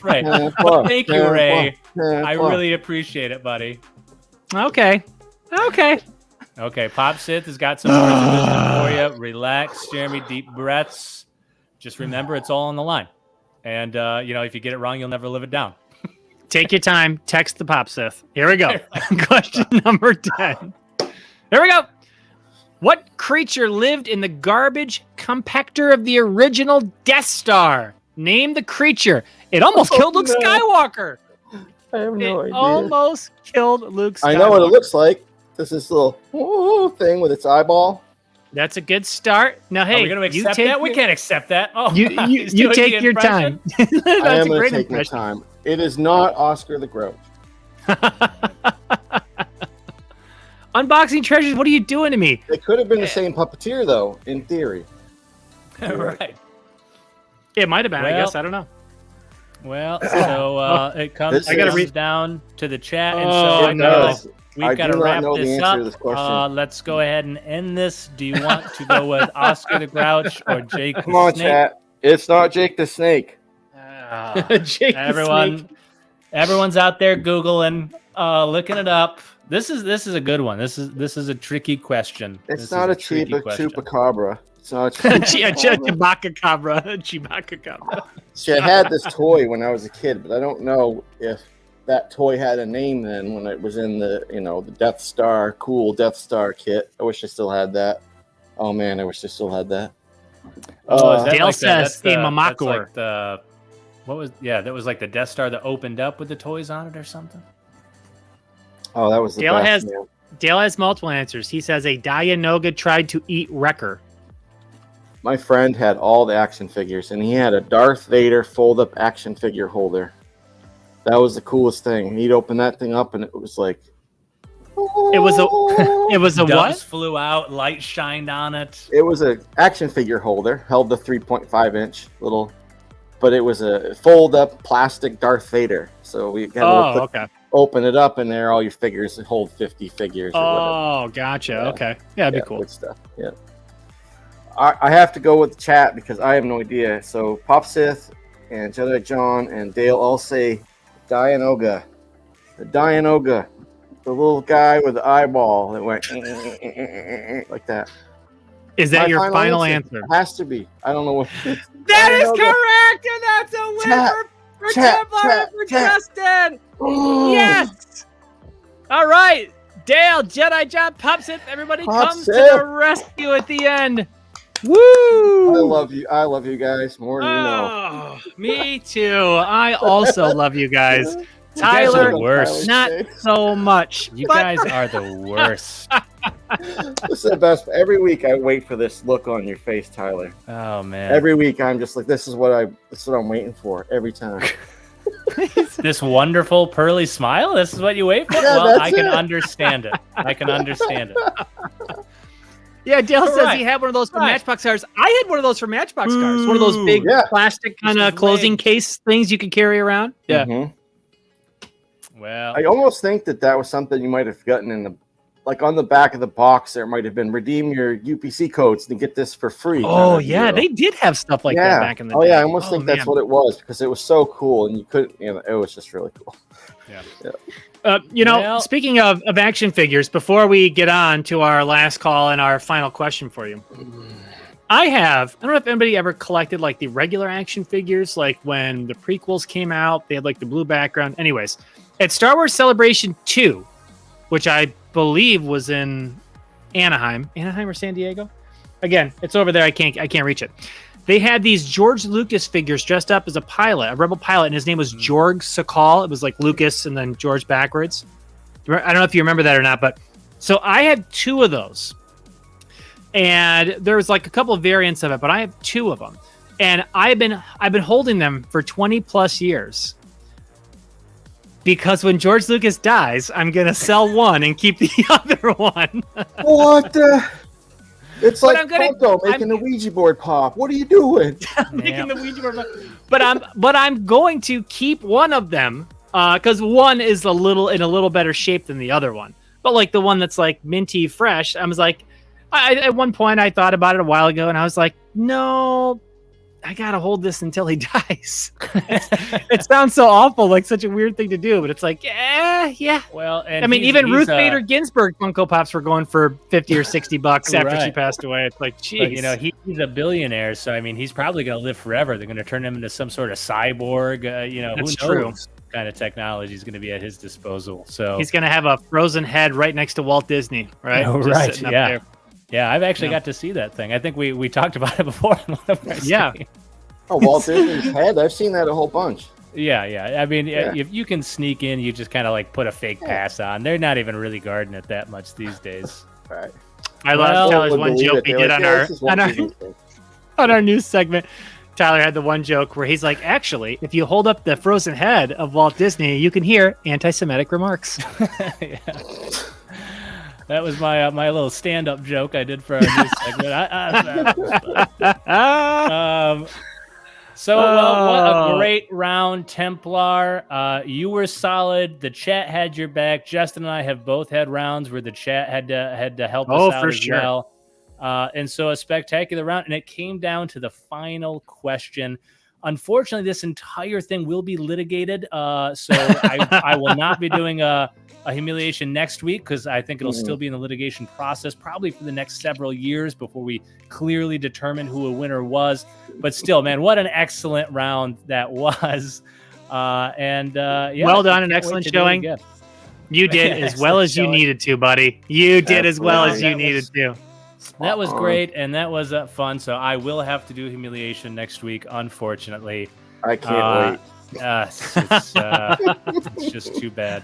Ray. But thank you, Ray. I Really. really appreciate it, buddy. Okay. Okay, Pop Sith has got some words of wisdom for you. Relax, Jeremy. Deep breaths. Just remember, it's all on the line. And if you get it wrong, you'll never live it down. Take your time. Text the Pop Sith. Here we go. Question number 10. Here we go. What creature lived in the garbage compactor of the original Death Star? Name the creature. It almost killed Luke Skywalker. I have no It idea. almost killed Luke Skywalker. I know what it looks like. This is little thing with its eyeball. That's a good start. Now, hey, Are we going to you accept take that? We your- can't accept that. Oh, You he's doing take the your time. impression. I That's am a going great to take my impression. time. It is not Oscar the Grouch. Unboxing treasures. What are you doing to me? It could have been the same puppeteer, though, in theory. Right. It might have been. I Well, guess I don't know. Well, so it comes I gotta down to the chat, and Oh, so I no. know we've I got do to not wrap know the this answer up. to this question. Let's go ahead and end this. Do you want to go with Oscar the Grouch or Jake Come the on, Snake? chat. It's not Jake the Snake. Jake the Snake. Everyone's out there Googling, looking it up. This is a good one. This is a tricky question. It's This not is a tricky question. chupacabra. It's not. Chewbacca Cabra. Chewbacca Cabra. See, I had this toy when I was a kid, but I don't know if that toy had a name then when it was in the the Death Star, cool Death Star kit. I wish I still had that. Oh man, I wish I still had that. Oh, is that Dale like says the, a that's Mamakor. like the that was like the Death Star that opened up with the toys on it or something. Oh, that was the Dale best. has- man. Dale has multiple answers. He says a Dianoga tried to eat Wrecker. My friend had all the action figures, and he had a Darth Vader fold-up action figure holder. That was the coolest thing. He'd open that thing up, and it was like, It was a Doves what? flew out, light shined on it. it was a action figure holder, held the 3.5-inch little, but it was a fold-up plastic Darth Vader. So we had Oh, to okay. open it up, and there all your figures hold 50 figures. Or whatever. Oh, gotcha. Yeah. Okay. Yeah, that'd Yeah, be cool. good stuff. Yeah. I have to go with the chat because I have no idea. So Pop Sith and Jedi John and Dale all say Dianoga. The Dianoga. The little guy with the eyeball that went like that. Is that My your final answer? It has to be. I don't know what. That is Dianoga. correct, and that's a win Chat, for chat, Templar chat, and for chat. Justin. Ooh. Yes. All right, Dale, Jedi John, Pop Sith, everybody Pop comes to Sith. the rescue at the end. I Woo! love you. I love you guys more than you know. Oh, me too. I also love you guys. guys are Tyler, the worst. not so much. You but- guys are the worst. This is the best. Every week I wait for this look on your face, Tyler. Oh man. Every week I'm just like, this is what I'm waiting for every time. This wonderful pearly smile. This is what you wait for. Yeah, Well, I can it. understand it. I can understand it. Yeah, Dale says Right. he had one of those for Right. Matchbox cars. I had one of those for Matchbox cars. One of those big Yeah. plastic kind This of is closing lame. case things you could carry around. Yeah. Mhm. Well, I almost think that was something you might have gotten in the, like on the back of the box. There might have been redeem your UPC codes to get this for free. Oh, kind of yeah. deal. They did have stuff like yeah. that back in the Oh day. yeah, I almost Oh, think that's man. what it was because it was so cool and you couldn't. It was just really cool. Well- Speaking of action figures, before we get on to our last call and our final question for you, I don't know if anybody ever collected like the regular action figures, like when the prequels came out, they had like the blue background. Anyways, at Star Wars Celebration 2, which I believe was in Anaheim or San Diego. Again, it's over there. I can't reach it. They had these George Lucas figures dressed up as a pilot, a rebel pilot, and his name was Jorg Sakal. It was like Lucas and then George backwards. I don't know if you remember that or not, but so I had 2 of those. And there was like a couple of variants of it, but I have 2 of them. And I've been holding them for 20 plus years. Because when George Lucas dies, I'm going to sell one and keep the other one. What the? It's But like Funko making the Ouija board pop. What are you doing? Making the Ouija board. But I'm going to keep one of them because one is in a little better shape than the other one. But like the one that's like minty fresh, I was like, at one point I thought about it a while ago, and I was like, no, I gotta hold this until he dies. It sounds so awful, like such a weird thing to do, but it's like, yeah. Well, and I mean, even Ruth Bader Ginsburg Funko Pops were going for $50 or $60 after she Right. passed away. It's like, geez. But, he's a billionaire, so I mean, he's probably going to live forever. They're going to turn him into some sort of cyborg. That's who knows true. what kind of technology is going to be at his disposal. So He's gonna have a frozen head right next to Walt Disney, right? Oh, Just right, sitting up yeah. there. Yeah, I've actually Yeah. got to see that thing. I think we talked about it before in one of our Yeah. streams. Oh, Walt Disney's head. I've seen that a whole bunch. Yeah. I mean, Yeah. if you can sneak in, you just kind of like put a fake pass on. They're not even really guarding it that much these days. All right. I Well, love Tyler's Would one believe joke it. we They're did like, on "Yeah, our this is Walt Disney's thing." on our news segment. Tyler had the one joke where he's like, actually, if you hold up the frozen head of Walt Disney, you can hear anti-Semitic remarks. Yeah. That was my my little stand-up joke I did for our news segment. So what a great round, Templar. You were solid. The chat had your back. Justin and I have both had rounds where the chat had to help us out for as sure. well. And so a spectacular round, and it came down to the final question. Unfortunately, this entire thing will be litigated, so I will not be doing a humiliation next week because I think it'll still be in the litigation process, probably for the next several years before we clearly determine who a winner was. But still, man, what an excellent round that was. Yeah, Well done, I an can't excellent wait to do it showing. again. You did as well Excellent as you showing. needed to, buddy. You did as well as you Absolutely. needed to. That was Uh-uh. great, and that was fun. So I will have to do humiliation next week, unfortunately. I can't wait. It's just too bad.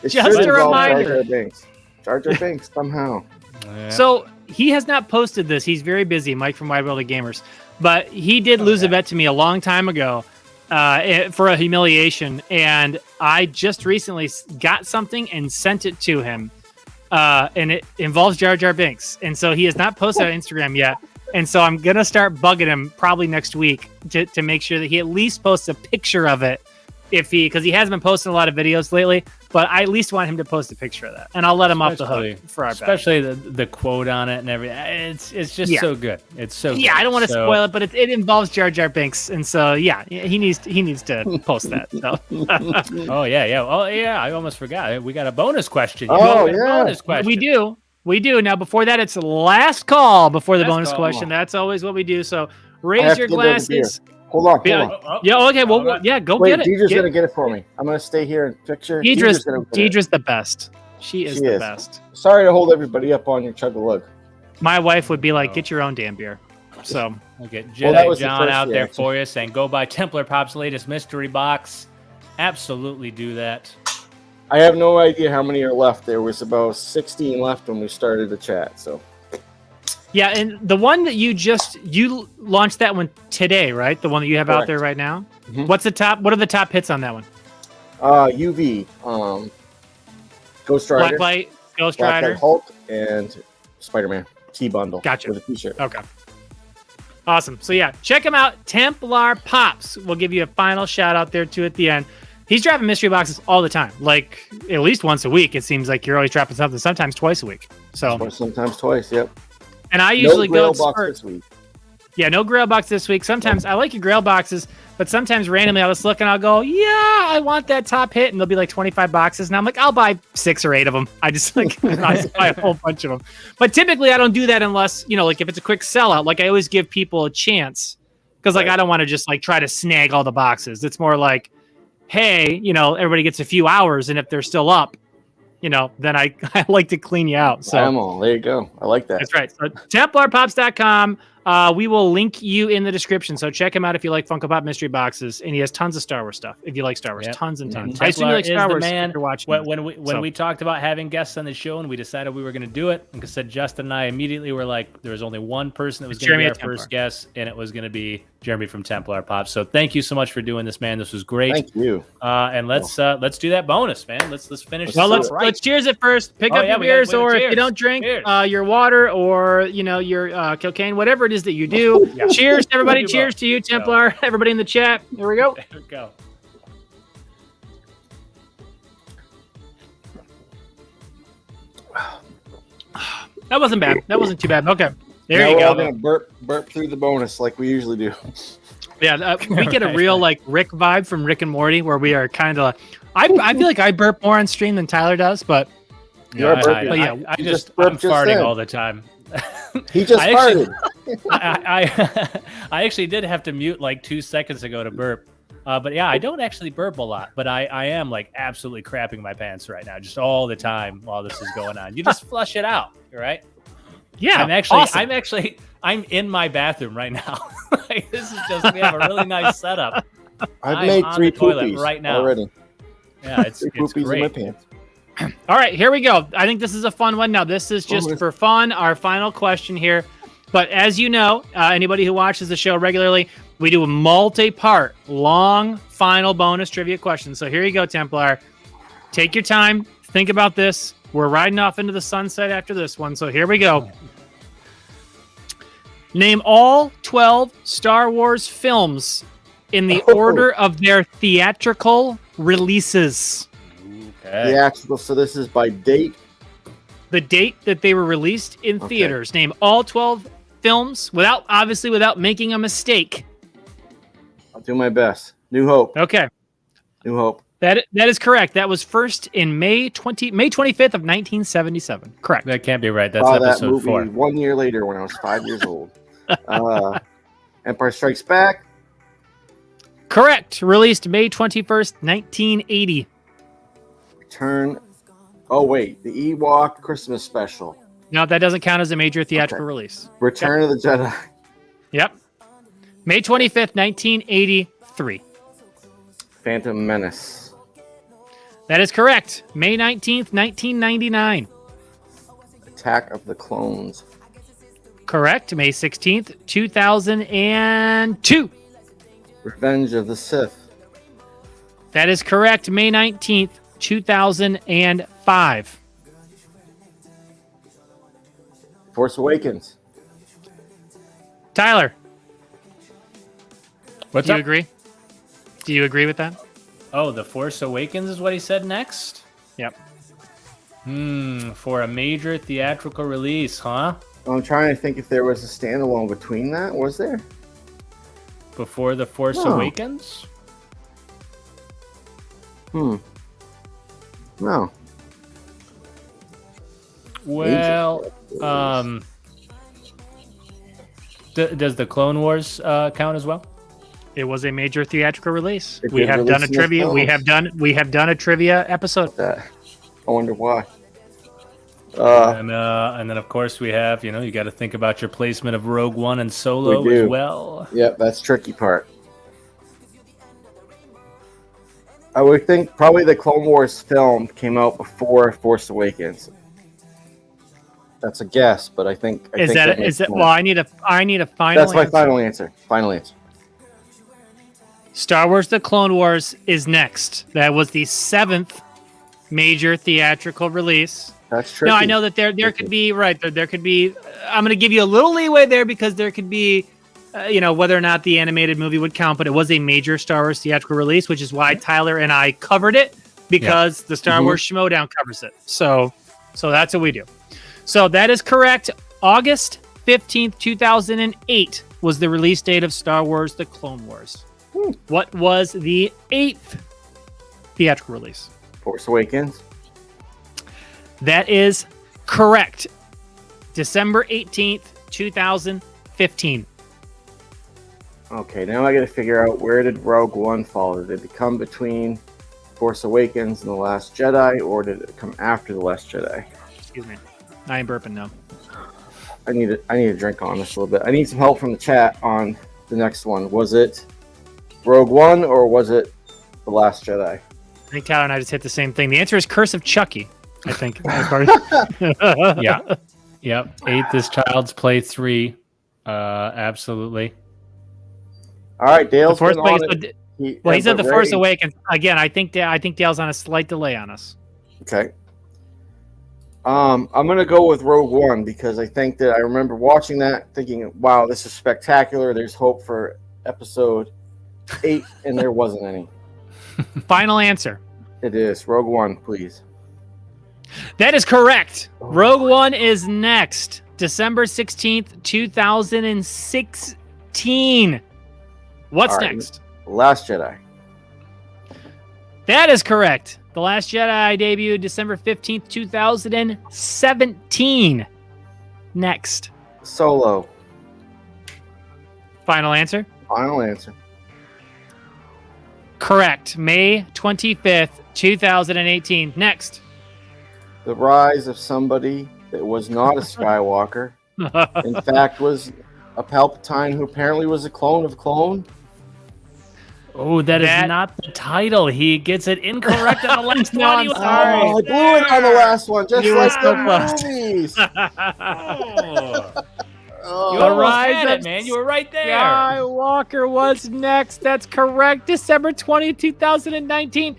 It just should a involve reminder. Jar Jar Binks. Jar Jar Binks somehow. Yeah. So he has not posted this. He's very busy, Mike from Wide World of Gamers. But he did lose a bet to me a long time ago for a humiliation. And I just recently got something and sent it to him. And it involves Jar Jar Binks. And so he has not posted on Instagram yet. And so I'm going to start bugging him probably next week to make sure that he at least posts a picture of it. Because he hasn't been posting a lot of videos lately, but I at least want him to post a picture of that, and I'll let him off the hook for our bet. Especially the quote on it and everything. It's just so good. It's so good. Yeah, I don't want to spoil it, but it involves Jar Jar Binks, and so yeah, he needs to post that. So. Oh yeah. Oh yeah, I almost forgot. We got a bonus question. Oh, You got a yeah. bonus question. We do. Now before that, it's the last call before the Last bonus call. question. That's always what we do. So I raise have your to get another beer. glasses. Hold on. Yeah, okay. Well, All right. yeah, go Wait, get it. Deidre's going to get it for me. I'm going to stay here and picture. Deidre's the best. She is the best. Sorry to hold everybody up on your chug-a-lug. My wife would be like, get your own damn beer. So We'll get Well, Jedi that was the John first out there reaction. for you saying, go buy Templar Pops' latest mystery box. Absolutely do that. I have no idea how many are left. There was about 16 left when we started the chat. So. Yeah, and the one that you launched that one today, right? The one that you have Correct. out there right now. Mm-hmm. What are the top hits on that one? UV, Ghost Rider, Blacklight, Ghost Rider, Hulk, and Spider-Man T bundle. Gotcha. With a t-shirt. Okay. Awesome. So yeah, check him out. Templar Pops. We'll give you a final shout out there too at the end. He's dropping mystery boxes all the time, like at least once a week. It seems like you're always dropping something, sometimes twice a week. So sometimes twice. Yep. And I usually go box this week. Yeah, no grail box this week. Sometimes I like your grail boxes, but sometimes randomly I'll just look and I'll go, yeah, I want that top hit, and there'll be like 25 boxes, and I'm like, I'll buy 6 or 8 of them. I just like I just buy a whole bunch of them. But typically I don't do that unless, like if it's a quick sellout. Like I always give people a chance because like I don't want to just like try to snag all the boxes. It's more like, hey, everybody gets a few hours, and if they're still up, then I like to clean you out. So there you go. I like that. That's right. So TemplarPops.com. We will link you in the description. So check him out if you like Funko Pop mystery boxes, and he has tons of Star Wars stuff. If you like Star Wars, tons and tons. I assume you like Star Wars. Man. You're watching. When we talked about having guests on the show, and we decided we were going to do it, like I said, Justin and I immediately were like, there was only one person that was going to be our first guest, and it was going to be Jeremy from Templar Pops. So thank you so much for doing this, man. This was great. Thank you. And let's do that bonus, man. Let's finish. Well, let's cheers it first. Pick up your beers, or if you don't drink, your water, or your cocaine, whatever it is that you do. Yeah. Cheers, everybody. Cheers to you, Templar. Everybody in the chat. There we go. There we go. That wasn't bad. That wasn't too bad. Okay. There now you go. We're going to burp through the bonus like we usually do. Yeah, we get a real like Rick vibe from Rick and Morty, where we are kind of. I feel like I burp more on stream than Tyler does, but I'm farting then. all the time. He just farted. I actually did have to mute like 2 seconds ago to burp. But yeah, I don't actually burp a lot, but I am like absolutely crapping my pants right now, just all the time while this is going on. You just flush it out, right? Yeah, I'm in my bathroom right now. Like, this is just, we have a really nice setup. I've made 3 poopies right now already. Yeah, it's poopies great. in my pants. All right, here we go. I think this is a fun one. Now, this is just for fun, our final question here. But as you know, anybody who watches the show regularly, we do a multi-part, long, final bonus trivia question. So here you go, Templar. Take your time. Think about this. We're riding off into the sunset after this one. So here we go. Name all 12 Star Wars films in the order of their theatrical releases. Okay. Theatrical, so this is by date? The date that they were released in theaters. Name all 12 films without making a mistake. I'll do my best. New Hope. Okay. New Hope. That is correct. That was first in May 25th of 1977. Correct. That can't be right. That's episode that movie 4. 1 year later when I was 5 years old. Empire Strikes Back. Correct. Released May 21st, 1980. Return. Oh, wait. The Ewok Christmas special. No, that doesn't count as a major theatrical release. Return of the Jedi. Yep. May 25th, 1983. Phantom Menace. That is correct. May 19th, 1999. Attack of the Clones. Correct. May 16th, 2002. Revenge of the Sith. That is correct. May 19th, 2005. Force Awakens. Tyler. What's Do up? you agree? Do you agree with that? Oh, The Force Awakens is what he said next? Yep. For a major theatrical release, huh? I'm trying to think if there was a standalone between that. Was there? Before The Force Awakens? No. Well, does the Clone Wars count as well? It was a major theatrical release. It We did have done a release in the trivia. We films. have done a trivia episode. I wonder why. And then of course we have, you got to think about your placement of Rogue One and Solo We do. as well. Yep, that's tricky part. I would think probably the Clone Wars film came out before Force Awakens. That's a guess, but I think Is it? Well, I need a final. That's my answer. final answer. Final answer. Star Wars: The Clone Wars is next. That was the 7th major theatrical release. That's tricky. No, I know that there could be there could be. I'm going to give you a little leeway there because there could be, whether or not the animated movie would count, but it was a major Star Wars theatrical release, which is why Tyler and I covered it because the Star Wars Schmodown covers it. So that's what we do. So that is correct. August 15th, 2008 was the release date of Star Wars: The Clone Wars. What was the 8th theatrical release? Force Awakens. That is correct. December 18th, 2015. Okay, now I got to figure out where did Rogue One fall? Did it come between Force Awakens and The Last Jedi, or did it come after The Last Jedi? Excuse me. I ain't burping now. I need a drink on this a little bit. I need some help from the chat on the next one. Was it Rogue One or was it The Last Jedi? I think Tyler and I just hit the same thing. The answer is Curse of Chucky, I think. Yeah. Yep. 8th is Child's Play 3. Absolutely. All right, Dale's been on it. He said The Force Awakens. Again, I think Dale's on a slight delay on us. Okay. I'm gonna go with Rogue One because I think that I remember watching that, thinking, "Wow, this is spectacular. There's hope for episode 8," and there wasn't any. Final answer. It is Rogue One, please. That is correct. Rogue One is next, December 16th, 2016. What's next? Last Jedi. That is correct. The Last Jedi debuted December 15th, 2017. Next. Solo. Final answer? Final answer. Correct. May 25th, 2018. Next. The Rise of Somebody that was not a Skywalker. In fact, was a Palpatine who apparently was a clone of clone. Oh, that is not the title. He gets it incorrect on the last one. I'm sorry. I blew it on the last one, just You like were the so close. movies. You almost had it, man. You were right there. Skywalker was next. That's correct. December 20th, 2019.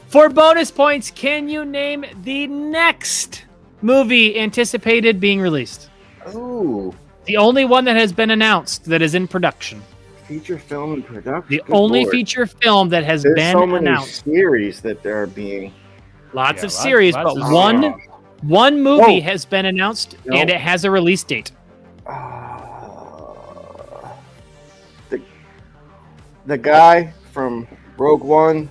For bonus points, can you name the next movie anticipated being released? Ooh. The only one that has been announced that is in production. Feature film in production. The Good only Lord. feature film that has There's been so many announced. series that are being. Lots of series, lots but of one movie Whoa. has been announced, No. and it has a release date. The guy from Rogue One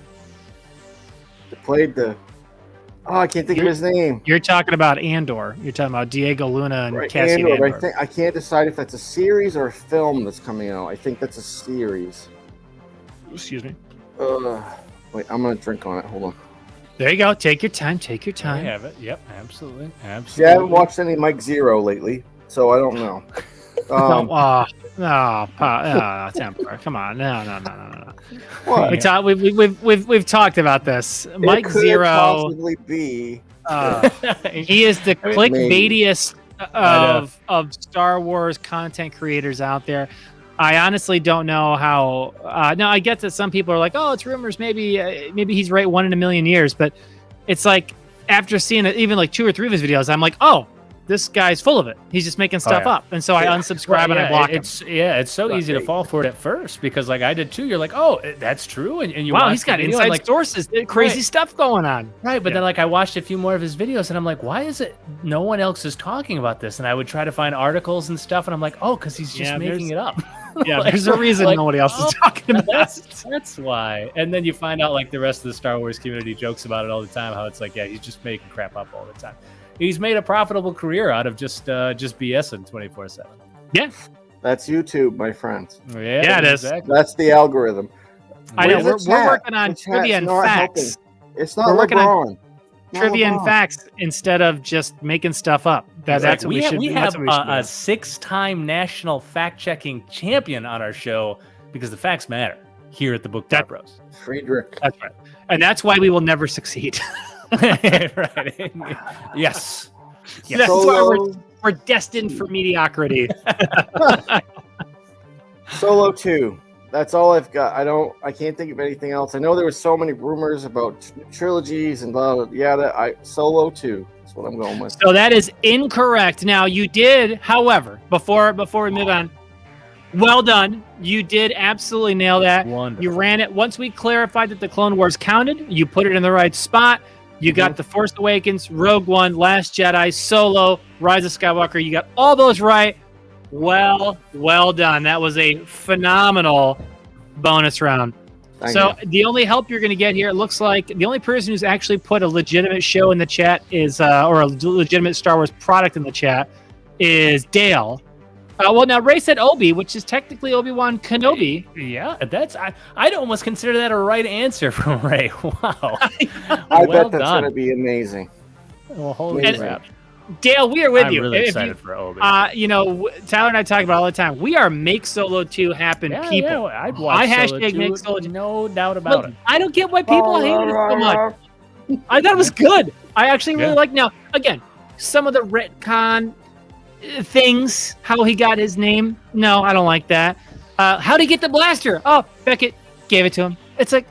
that played the. Oh, I can't think of his name. You're talking about Andor. You're talking about Diego Luna and Cassian Andor. Andor. I can't decide if that's a series or a film that's coming out. I think that's a series. Excuse me. Wait, I'm gonna drink on it. Hold on. There you go. Take your time. Take your I time. have it. Yep, absolutely. See, I haven't watched any Mike Zero lately, so I don't know. Templar. Come on. No. What? We've talked about this. Mike It could Zero. possibly be. He is the Maybe. clickbaitiest of Star Wars content creators out there. I honestly don't know how. Now I get that some people are like, "Oh, it's rumors. Maybe he's right 1 in a million years." But it's like after seeing even like 2 or 3 of his videos, I'm like, "Oh, this guy's full of it. He's just making stuff up." And so I unsubscribe and I block him. It's so easy to fall for it at first because like I did too. You're like, "Oh, that's true," and you wow, watch he's got the video inside and, like, sources, crazy stuff going on. Right, but then like I watched a few more of his videos and I'm like, why is it no one else is talking about this? And I would try to find articles and stuff and I'm like, oh, because he's just making it up. Yeah, Like, there's a reason nobody else is talking about it. That's why. And then you find out like the rest of the Star Wars community jokes about it all the time. How it's like, yeah, he's just making crap up all the time. He's made a profitable career out of just BSing 24/7. Yeah, That's YouTube, my friends. Yeah, it is. Exactly. That's the algorithm. I know. Where's We're the chat? working on The chat's trivia and not facts. helping. It's not We're working on LeBron. Not Trivia and LeBron. facts instead of just making stuff up. That's what we should. We that's have what we should a do. 6-time national fact-checking champion on our show because the facts matter here at the BookBarBros. Friedrich. That's right. And that's why we will never succeed. Right. Yes. That's why we're destined for mediocrity. Solo 2. That's all I've got. I can't think of anything else. I know there was so many rumors about trilogies and blah, blah, yeah. Solo 2. That's what I'm going with. So that is incorrect. Now you did, however, before we move on, well done. You did absolutely nail that. Wonderful. You ran it. Once we clarified that the Clone Wars counted, you put it in the right spot. You got The Force Awakens, Rogue One, Last Jedi, Solo, Rise of Skywalker. You got all those right. Well done. That was a phenomenal bonus round. Thank So you. the only help you're going to get here, it looks like the only person who's actually put a legitimate show in the chat is, or a legitimate Star Wars product in the chat is Dale. Well, now Ray said Obi, which is technically Obi-Wan Kenobi. Yeah, I'd almost consider that a right answer from Ray. Wow. I bet that's going to be amazing. Well, holy crap. Dale, we are with I'm you. really excited for Obi. Tyler and I talk about it all the time. We are make Solo 2 happen people. Yeah, I'd watch Solo 2, make Solo 2. no doubt about it. I don't get why people hate it so much. I thought it was good. I actually really like. Now, again, some of the retcon things, how he got his name. No, I don't like that. How did he get the blaster? Oh, Beckett gave it to him. It's like,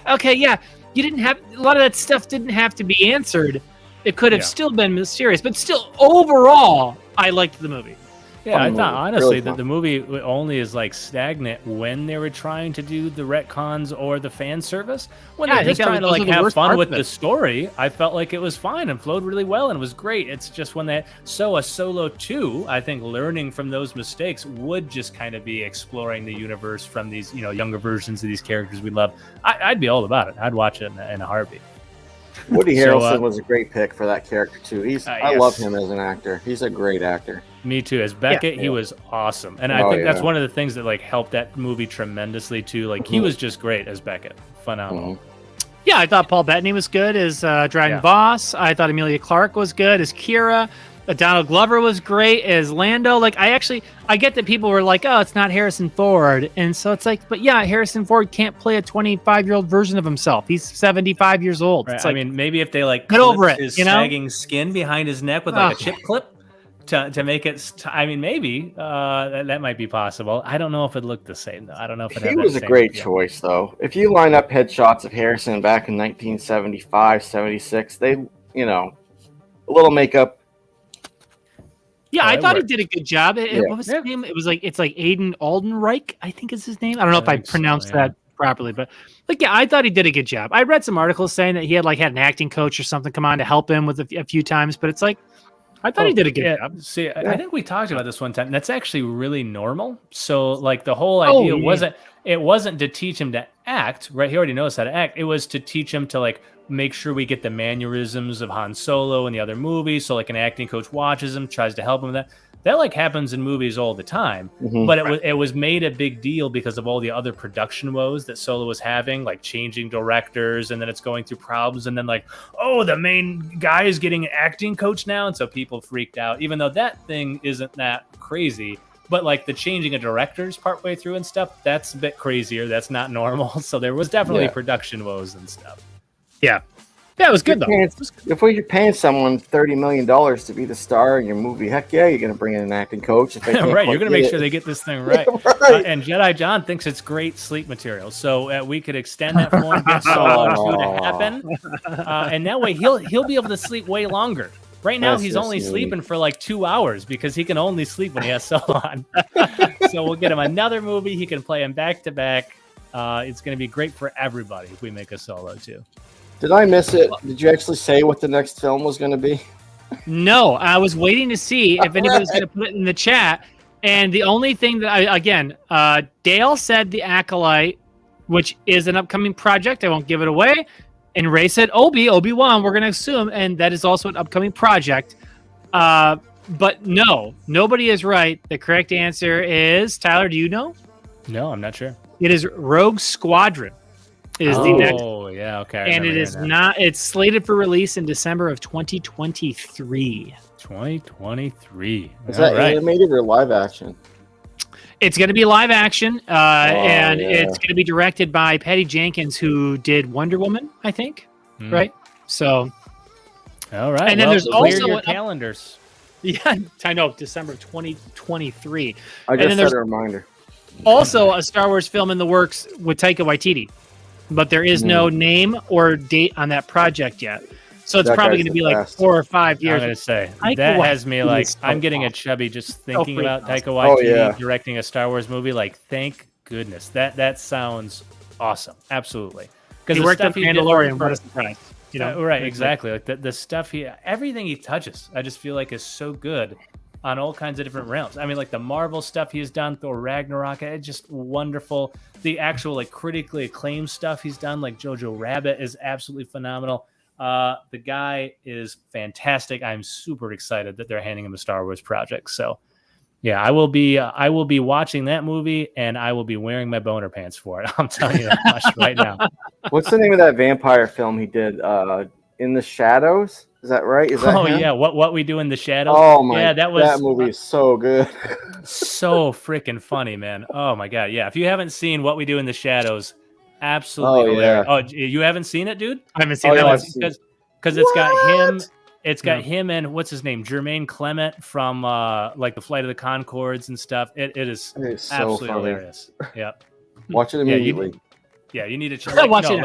okay, yeah. You didn't have a lot of that stuff. Didn't have to be answered. It could have still been mysterious, but still, overall, I liked the movie. Yeah, I thought honestly that the movie only is like stagnant when they were trying to do the retcons or the fan service. When they're just trying to like have fun with the story, I felt like it was fine and flowed really well and was great. It's just when a Solo 2, I think learning from those mistakes would just kind of be exploring the universe from these, younger versions of these characters we love. I'd be all about it. I'd watch it in a heartbeat. Woody Harrelson was a great pick for that character too. I love him as an actor. He's a great actor. Me too. As Beckett, he was awesome, and I think that's one of the things that like helped that movie tremendously too. Like he was just great as Beckett, phenomenal. Yeah, I thought Paul Bettany was good as Dryden Voss. I thought Emilia Clarke was good as Kira. Donald Glover was great as Lando. Like I get that people were like, oh, it's not Harrison Ford, and so it's like, but yeah, Harrison Ford can't play a 25-year-old version of himself. He's 75 years old. Right. It's like, maybe if they like get over it, his sagging skin behind his neck with like a chip clip. To make it, maybe that might be possible. I don't know if it looked the same though. I don't know if it. He was a great choice though. If you line up headshots of Harrison back in 1975, 76, they, a little makeup. Yeah, I thought he did a good job. What was his name? It's like Aiden Aldenreich, I think is his name. I don't know if I pronounced that properly, but I thought he did a good job. I read some articles saying that he had an acting coach or something come on to help him with a few times, but it's like, I thought he did a good job. See, I think we talked about this one time. That's actually really normal. So, like, the whole idea wasn't to teach him to act, right? He already knows how to act. It was to teach him to, like, make sure we get the mannerisms of Han Solo and the other movies. So, like, an acting coach watches him, tries to help him with that. That, like, happens in movies all the time. But it was made a big deal because of all the other production woes that Solo was having, like changing directors, and then it's going through problems, and then like, oh, the main guy is getting an acting coach now, and so people freaked out, even though that thing isn't that crazy. But like the changing of directors partway through and stuff, that's a bit crazier. That's not normal. So there was definitely production woes and stuff. Yeah. Yeah, it was good, though. If you're paying someone $30 million to be the star in your movie, heck yeah, you're going to bring in an acting coach. If they right, you're going to make sure they get this thing right. Right. And Jedi John thinks it's great sleep material. So we could extend that for him, get Solo 2 to happen. And that way he'll be able to sleep way longer. Right now, he's only sleeping for like 2 hours because he can only sleep when he has Solo on. So we'll get him another movie. He can play him back to back. It's going to be great for everybody if we make a Solo 2. Did I miss it? Did you actually say what the next film was going to be? No, I was waiting to see if anybody's going to put it in the chat. And the only thing that Dale said The Acolyte, which is an upcoming project. I won't give it away. And Ray said Obi-Wan, we're going to assume. And that is also an upcoming project. But no, nobody is right. The correct answer is, Tyler, do you know? No, I'm not sure. It is Rogue Squadron. Is the next. Oh, yeah, okay. And it is not. It's slated for release in December of 2023. 2023. Is that animated or live action? It's going to be live action, and it's going to be directed by Patty Jenkins, who did Wonder Woman, I think. Right? So, all right. And then there's also your calendars. Yeah, I know, December 2023. I just set a reminder. Also, a Star Wars film in the works with Taika Waititi, but there is no name or date on that project yet. So it's probably going to be like 4 or 5 years. I'm going to say that has me like I'm getting a chubby just thinking about Taika Waititi directing a Star Wars movie. Like, thank goodness that sounds awesome. Absolutely, because he worked on Mandalorian. What a surprise! You know, right? Exactly. Like the stuff everything he touches, I just feel like is so good on all kinds of different realms. I mean, like the Marvel stuff he's done, Thor Ragnarok, it's just wonderful. The actual like critically acclaimed stuff he's done, like Jojo Rabbit, is absolutely phenomenal. The guy is fantastic. I'm super excited that they're handing him a Star Wars project. So, yeah, I will be watching that movie, and I will be wearing my boner pants for it. I'm telling you that much right now. What's the name of that vampire film he did? In the Shadows. Is that right? Is that him? Yeah, what we do in the shadows. Oh my! Yeah, that movie is so good. So freaking funny, man. Oh my god, yeah. If you haven't seen What We Do in the Shadows, absolutely hilarious. Oh, you haven't seen it, dude? I haven't seen that one because it's got him. It's got him and what's his name, Jermaine Clement from like the Flight of the Conchords and stuff. It is absolutely so hilarious. Yeah, watch it immediately. You need to check. Watch it.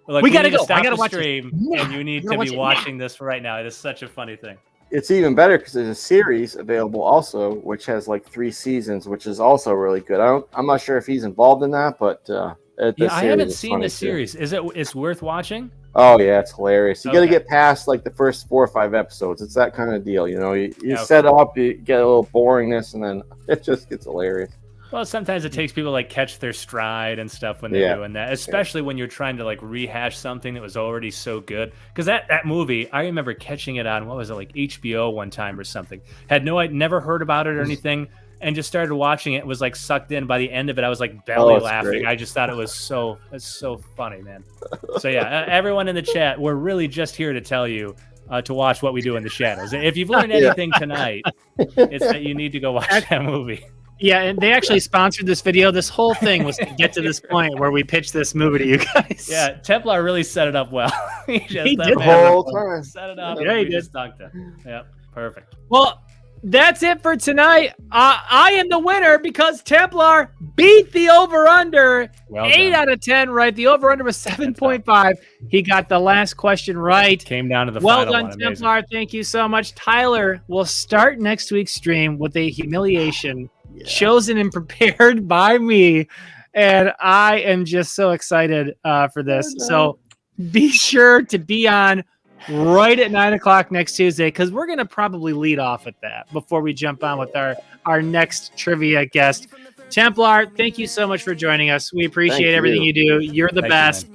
Like we gotta go. Stop I gotta the watch stream, and you need to be watching this right now. It is such a funny thing. It's even better because there's a series available also, which has like 3 seasons, which is also really good. I'm not sure if he's involved in that, but I haven't seen the series. Too. It's worth watching? Oh yeah, it's hilarious. You got to get past like the first 4 or 5 episodes. It's that kind of deal, you know. You set up, you get a little boringness, and then it just gets hilarious. Well, sometimes it takes people like catch their stride and stuff when they're doing that, especially when you're trying to like rehash something that was already so good. Because that movie, I remember catching it on, what was it, like HBO one time or something. I'd never heard about it or anything, and just started watching it. Was like sucked in. By the end of it, I was like belly laughing. Great. I just thought it's so funny, man. So yeah, everyone in the chat, we're really just here to tell you to watch What We Do in the Shadows. If you've learned anything tonight, it's that you need to go watch that movie. Yeah, and they actually sponsored this video. This whole thing was to get to this point where we pitched this movie to you guys. Yeah, Templar really set it up well. he did the whole time. Set it up. Yeah, he did. Yep, perfect. Well, that's it for tonight. I am the winner because Templar beat the over-under. Well 8 out of 10 right. The over-under was 7.5. He got the last question right. Came down to the final one. Well done, Templar. Thank you so much. Tyler will start next week's stream with a humiliation chosen and prepared by me. And I am just so excited for this. So be sure to be on right at 9 o'clock next Tuesday, because we're going to probably lead off with that before we jump on with our next trivia guest. Templar, thank you so much for joining us. We appreciate everything you do. You're the best.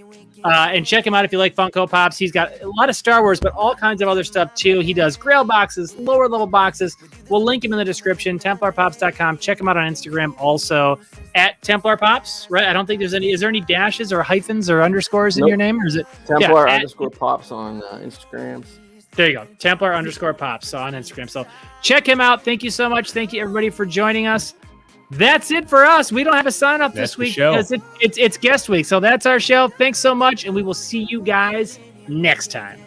And check him out if you like Funko Pops. He's got a lot of Star Wars, but all kinds of other stuff too. He does Grail boxes, lower level boxes. We'll link him in the description, TemplarPops.com. Check him out on Instagram also at Templar Pops, right? I don't think there's any. Is there any dashes or hyphens or underscores in your name? Or is it Templar underscore Pops on Instagram? There you go. Templar underscore Pops on Instagram. So check him out. Thank you so much. Thank you everybody for joining us. That's it for us. We don't have a sign up this week because it's guest week. So that's our show. Thanks so much, and we will see you guys next time.